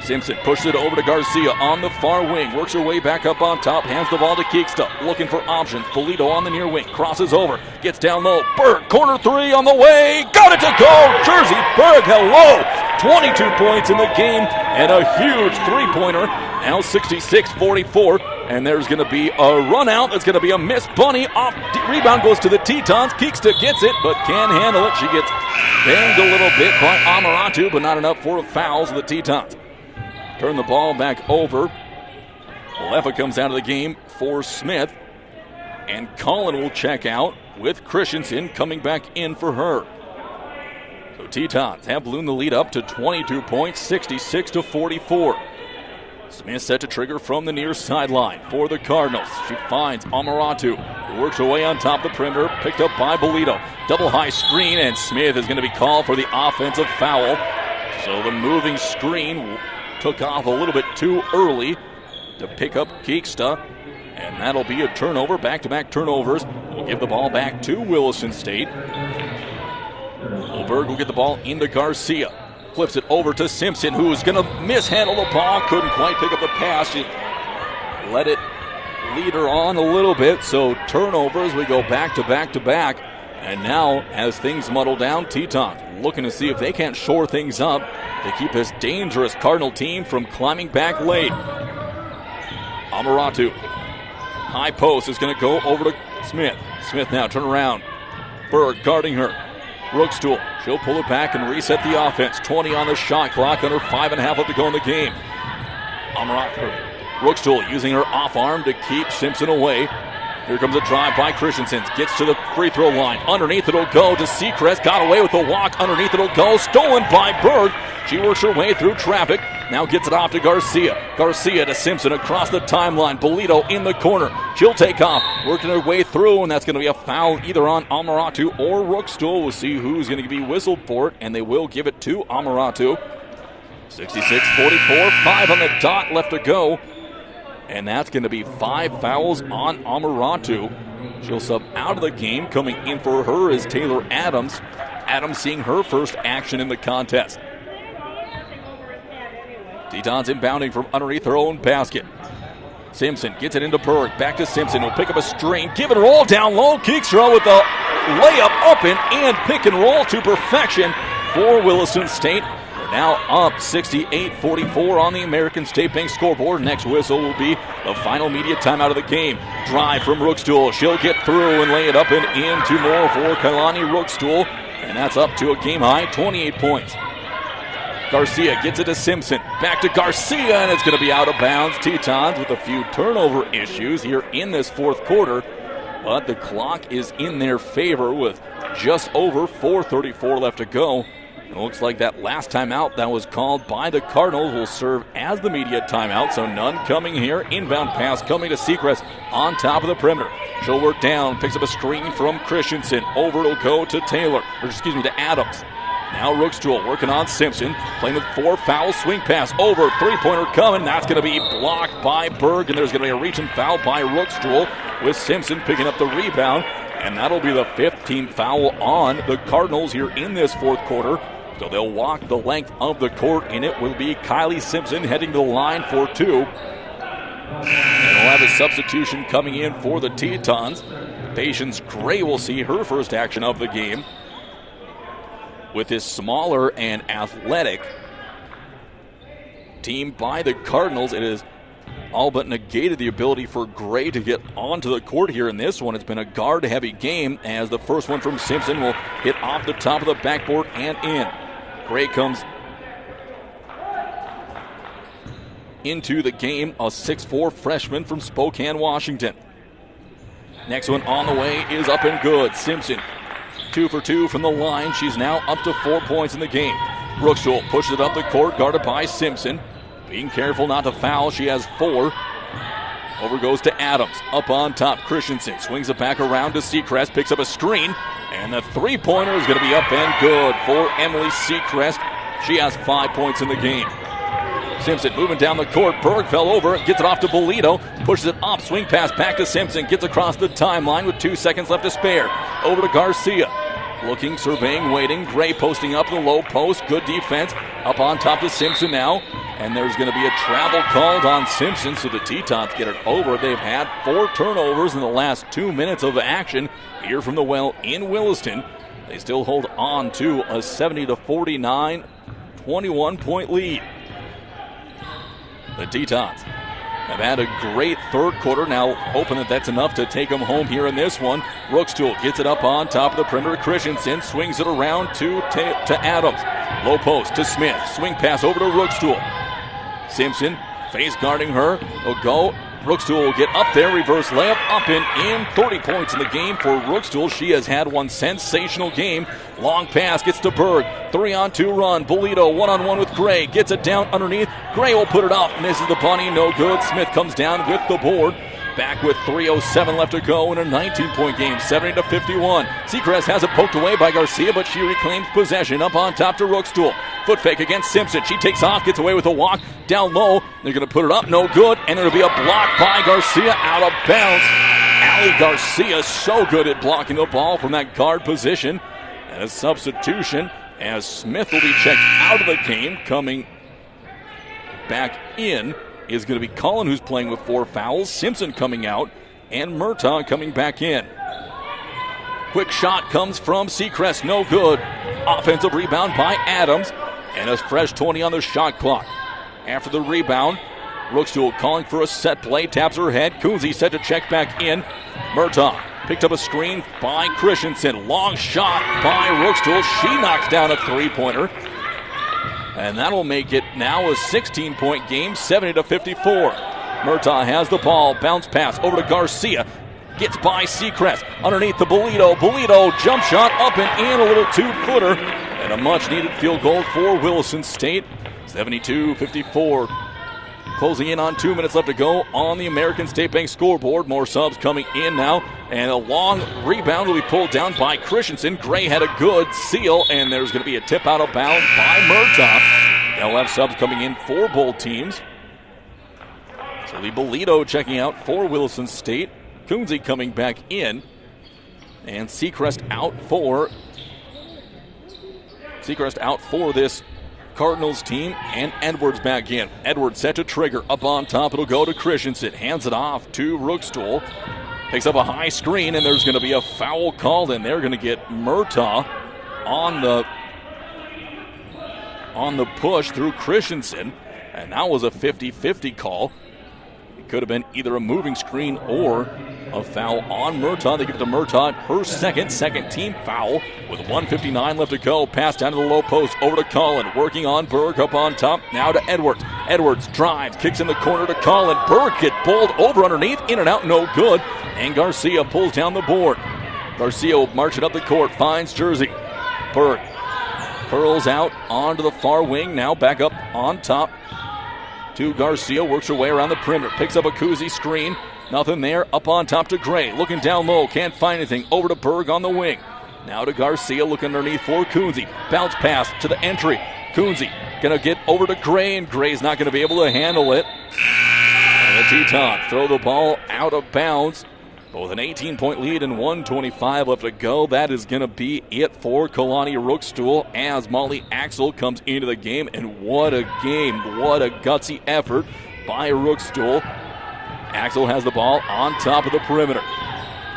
Simpson pushes it over to Garcia on the far wing. Works her way back up on top. Hands the ball to Keeksta. Looking for options. Bolito on the near wing. Crosses over. Gets down low. Berg, corner three on the way. Got it to go. Jersey Berg, hello. 22 points in the game and a huge three-pointer. Now 66-44. And there's going to be a run out. That's going to be a miss. Bunny off. Rebound goes to the Tetons. Keeksta gets it, but can't handle it. She gets banged a little bit by Amaratu, but not enough for fouls of the Tetons. Turn the ball back over. Falefa comes out of the game for Smith. And Collin will check out with Christensen coming back in for her. So Tetons have ballooned the lead up to 22 points, 66-44. Smith set to trigger from the near sideline for the Cardinals. She finds Amaratu, who works her way on top of the perimeter, picked up by Bolito. Double high screen, and Smith is going to be called for the offensive foul. So the moving screen took off a little bit too early to pick up Keeksta, and that'll be a turnover. Back-to-back turnovers. We'll give the ball back to Williston State. Berg will get the ball into Garcia. Flips it over to Simpson, who is going to mishandle the ball. Couldn't quite pick up the pass. She let it lead her on a little bit. So turnovers, we go back to back to back. And now, as things muddle down, Teton looking to see if they can't shore things up to keep this dangerous Cardinal team from climbing back late. Amaratu, high post, is going to go over to Smith. Smith now, turn around. Berg guarding her. Rookstool, she'll pull it back and reset the offense. 20 on the shot clock, under 5.5 left to go in the game. Rookstool using her off arm to keep Simpson away. Here comes a drive by Christensen. Gets to the free throw line. Underneath it'll go to Seacrest. Got away with the walk. Underneath it'll go. Stolen by Berg. She works her way through traffic. Now gets it off to Garcia. Garcia to Simpson across the timeline. Bolito in the corner. She'll take off. Working her way through, and that's going to be a foul either on Amaratu or Rookstool. We'll see who's going to be whistled for it, and they will give it to Amaratu. 66-44. 5 on the dot left to go. And that's going to be 5 fouls on Amaratu. She'll sub out of the game. Coming in for her is Taylor Adams. Adams seeing her first action in the contest. Tetons inbounding from underneath her own basket. Simpson gets it into Berg. Back to Simpson. He'll pick up a string. Give it a roll down low. Keekstra with a layup up and pick and roll to perfection for Williston State. Now up 68-44 on the American State Bank scoreboard. Next whistle will be the final media timeout of the game. Drive from Rookstool. She'll get through and lay it up and into more for Kailani Rookstool. And that's up to a game-high 28 points. Garcia gets it to Simpson. Back to Garcia, and it's going to be out of bounds. Tetons with a few turnover issues here in this fourth quarter. But the clock is in their favor with just over 4:34 left to go. It looks like that last timeout that was called by the Cardinals will serve as the media timeout, so none coming here. Inbound pass coming to Seacrest on top of the perimeter. She'll work down, picks up a screen from Christensen. Over it'll go to to Adams. Now Rookstool working on Simpson, playing with 4 fouls, swing pass over, three-pointer coming. That's going to be blocked by Berg, and there's going to be a reach and foul by Rookstool with Simpson picking up the rebound, and that'll be the 15th foul on the Cardinals here in this fourth quarter. So they'll walk the length of the court, and it will be Kylie Simpson heading to the line for 2. And we'll have a substitution coming in for the Tetons. Patience Gray will see her first action of the game. With this smaller and athletic team by the Cardinals, it has all but negated the ability for Gray to get onto the court here in this one. It's been a guard-heavy game as the first one from Simpson will hit off the top of the backboard and in. Gray comes into the game, a 6'4" freshman from Spokane, Washington. Next one on the way is up and good. Simpson, 2 for 2 from the line. She's now up to 4 points in the game. Rookstool pushes it up the court, guarded by Simpson. Being careful not to foul, she has 4. Over goes to Adams, up on top. Christensen swings it back around to Seacrest, picks up a screen, and the three-pointer is going to be up and good for Emily Seacrest. She has 5 points in the game. Simpson moving down the court. Berg fell over, gets it off to Bolito, pushes it up, swing pass back to Simpson, gets across the timeline with 2 seconds left to spare. Over to Garcia. Looking, surveying, waiting. Gray posting up the low post. Good defense. Up on top to Simpson now. And there's going to be a travel called on Simpson, so the Tetons get it over. They've had 4 turnovers in the last 2 minutes of action here from the well in Williston. They still hold on to a 70-49, 21-point lead. The Tetons have had a great third quarter, now hoping that that's enough to take them home here in this one. Rookstool gets it up on top of the perimeter. Christensen swings it around to Adams. Low post to Smith. Swing pass over to Rookstool. Simpson face guarding her. Will go. Rookstool will get up there. Reverse layup. Up and in. 30 points in the game for Rookstool. She has had one sensational game. Long pass gets to Berg. 3-on-2 run. Bolito 1-on-1 with Gray. Gets it down underneath. Gray will put it up. Misses the bunny. No good. Smith comes down with the board. Back with 3:07 left to go in a 19-point game, 70-51. Seacrest has it poked away by Garcia, but she reclaims possession. Up on top to Rookstool. Foot fake against Simpson. She takes off, gets away with a walk. Down low. They're going to put it up. No good. And it'll be a block by Garcia out of bounds. Allie Garcia so good at blocking the ball from that guard position. And a substitution as Smith will be checked out of the game. Coming back in is going to be Cullen, who's playing with 4 fouls. Simpson coming out, and Murtaugh coming back in. Quick shot comes from Seacrest, no good. Offensive rebound by Adams, and a fresh 20 on the shot clock. After the rebound, Rookstool calling for a set play, taps her head. Kunze set to check back in. Murtaugh picked up a screen by Christensen. Long shot by Rookstool. She knocks down a three-pointer. And that'll make it now a 16-point game, 70-54. Murtaugh has the ball. Bounce pass over to Garcia. Gets by Seacrest. Underneath to Bolito. Bolito, jump shot up and in, a little 2-footer. And a much-needed field goal for Williston State. 72-54. Closing in on 2 minutes left to go on the American State Bank scoreboard. More subs coming in now. And a long rebound will be pulled down by Christensen. Gray had a good seal, and there's going to be a tip out of bounds by Murtaugh. They'll have subs coming in for both teams. So Lee Bolito checking out for Williston State. Kunze coming back in. And Seacrest out for this Cardinals team, and Edwards back in. Edwards set to trigger. Up on top, it'll go to Christensen. Hands it off to Rookstool. Picks up a high screen, and there's going to be a foul called, and they're going to get Murtaugh on the push through Christensen. And that was a 50-50 call. It could have been either a moving screen or A foul on Murtaugh. They give it to Murtaugh, her second team foul with 1:59 left to go. Pass down to the low post, over to Collin, working on Berg up on top. Now to Edwards. Edwards drives, kicks in the corner to Collin. Berg get bowled over underneath, in and out, no good. And Garcia pulls down the board. Garcia will march it up the court, finds Jersey. Berg curls out onto the far wing, now back up on top to Garcia, works her way around the perimeter, picks up a Kuzi screen. Nothing there. Up on top to Gray. Looking down low. Can't find anything. Over to Berg on the wing. Now to Garcia. Looking underneath for Kunze. Bounce pass to the entry. Kunze going to get over to Gray, and Gray's not going to be able to handle it. And the Tetons throw the ball out of bounds. But with an 18-point lead and 1:25 left to go, that is going to be it for Kalani Rookstool as Molly Axel comes into the game. And what a game. What a gutsy effort by Rookstool. Axel has the ball on top of the perimeter.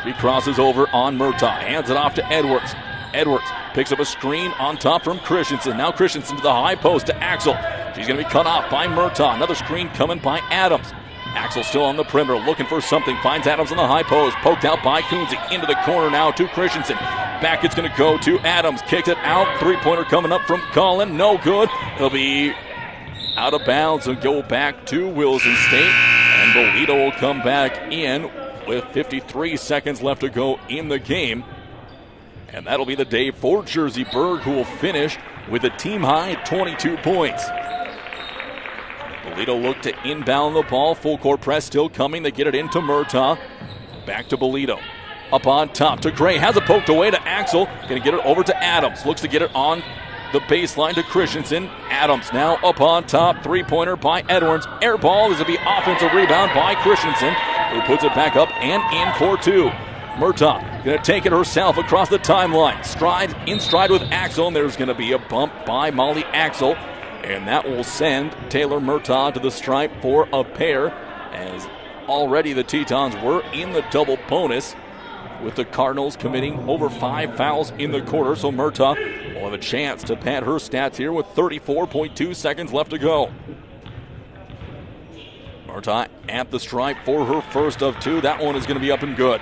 He crosses over on Murtaugh. Hands it off to Edwards. Edwards picks up a screen on top from Christensen. Now Christensen to the high post to Axel. She's going to be cut off by Murtaugh. Another screen coming by Adams. Axel still on the perimeter looking for something. Finds Adams on the high post. Poked out by Kunze. Into the corner now to Christensen. Back it's going to go to Adams. Kicked it out. Three-pointer coming up from Collin. No good. It'll be out of bounds and go back to Williston State. And Bolito will come back in with 53 seconds left to go in the game. And that'll be the day for Jersey Berg, who will finish with a team-high 22 points. Bolito look to inbound the ball. Full court press still coming. They get it into Murtaugh. Back to Bolito. Up on top to Gray. Has it poked away to Axel. Going to get it over to Adams. Looks to get it on the baseline to Christensen. Adams now up on top. Three-pointer by Edwards. Air ball. This will be offensive rebound by Christensen, who puts it back up and in for two. Murtaugh going to take it herself across the timeline. In stride with Axel, and there's going to be a bump by Molly Axel. And that will send Taylor Murtaugh to the stripe for a pair, as already the Tetons were in the double bonus, with the Cardinals committing over 5 fouls in the quarter. So Murtaugh will have a chance to pad her stats here with 34.2 seconds left to go. Murtaugh at the stripe for her first of two. That one is going to be up and good.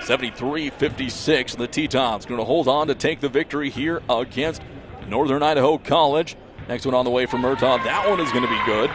73-56. The Tetons going to hold on to take the victory here against Northern Idaho College. Next one on the way for Murtaugh. That one is going to be good.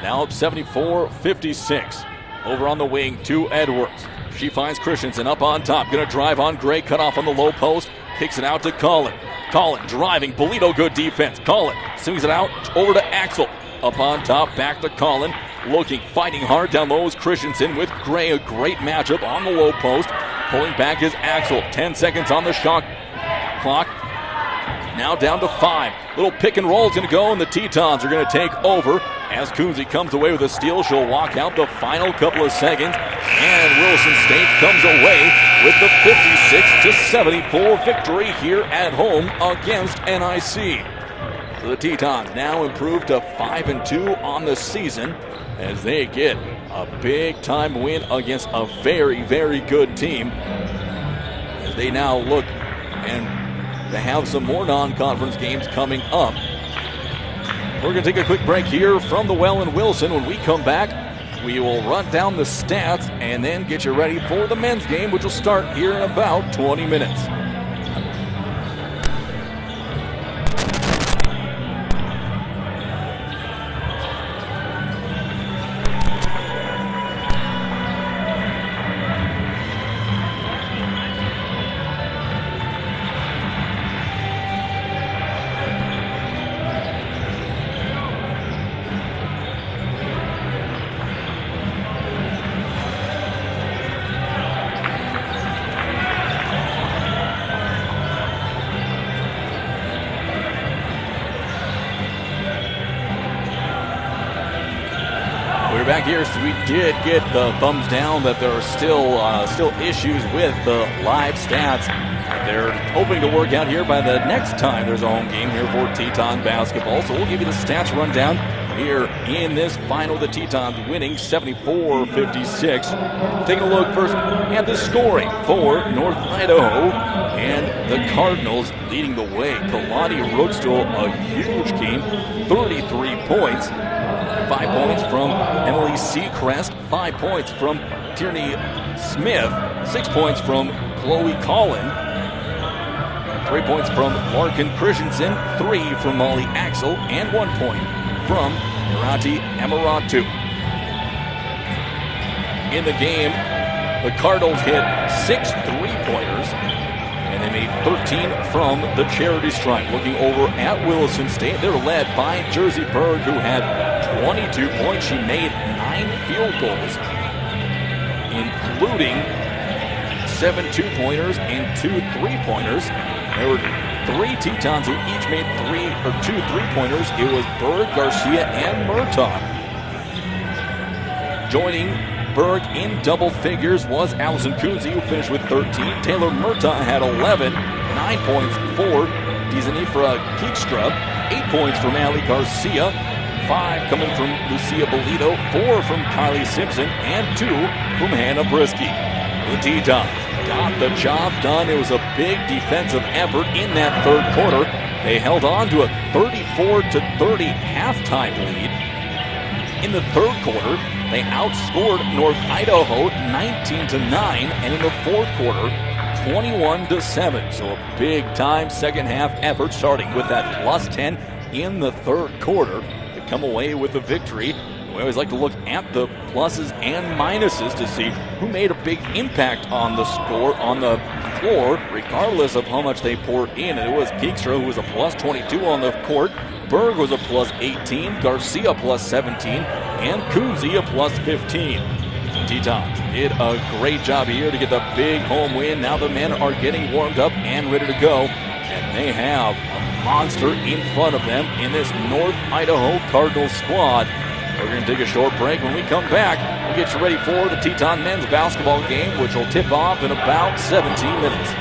Now up 74-56. Over on the wing to Edwards. She finds Christensen up on top. Going to drive on Gray. Cut off on the low post. Kicks it out to Collin. Collin driving. Bolito good defense. Collin swings it out over to Axel. Up on top. Back to Collin. Looking, fighting hard down low is Christensen with Gray. A great matchup on the low post. Pulling back is Axel. 10 seconds on the shot clock. Now down to 5. Little pick and roll is going to go, and the Tetons are going to take over. As Kunze comes away with a steal, she'll walk out the final couple of seconds. And Williston State comes away with the 56-74 victory here at home against NIC. So the Tetons now improve to 5-2 on the season as they get a big-time win against a very, very good team. As they now look and they have some more non-conference games coming up. We're going to take a quick break here from the Well in Wilson. When we come back, we will run down the stats and then get you ready for the men's game, which will start here in about 20 minutes. Back here, so we did get the thumbs down that there are still issues with the live stats. They're hoping to work out here by the next time there's a home game here for Teton basketball. So we'll give you the stats rundown here in this final. The Tetons winning 74-56. Taking a look first at the scoring for North Idaho, and the Cardinals leading the way. Kalani Rookstool, a huge game, 33 points. 5 points from Emily Seacrest, 5 points from Tierney Smith, 6 points from Chloe Collin, 3 points from Larkin Christensen, 3 from Molly Axel, and 1 point from Irati Emiratu. In the game, the Cardinals hit 6 3-pointers, and they made 13 from the charity stripe. Looking over at Williston State, they're led by Jersey Berg, who had 22 points. She made 9 field goals, including 7 2-pointers and 2 3-pointers. There were 3 Tetons who each made 2 3-pointers. It was Berg, Garcia, and Murtaugh. Joining Berg in double figures was Allison Kunze, who finished with 13. Taylor Murtaugh had 11, 9 points for Dizanifra Keekstra, 8 points from Allie Garcia, 5 coming from Lucia Bolito, 4 from Kylie Simpson, and 2 from Hannah Brisky. The Tetons got the job done. It was a big defensive effort in that third quarter. They held on to a 34-30 halftime lead. In the third quarter, they outscored North Idaho 19-9, and in the fourth quarter, 21-7. So a big-time second-half effort, starting with that +10 in the third quarter to come away with the victory. We always like to look at the pluses and minuses to see who made a big impact on the score, on the floor, regardless of how much they poured in. And it was Keekstra, who was a +22 on the court. Berg was a +18, Garcia +17, and Kunze a +15. Tetons did a great job here to get the big home win. Now the men are getting warmed up and ready to go, and they have a monster in front of them in this North Idaho Cardinals squad. We're going to take a short break. When we come back, we'll get you ready for the Teton men's basketball game, which will tip off in about 17 minutes.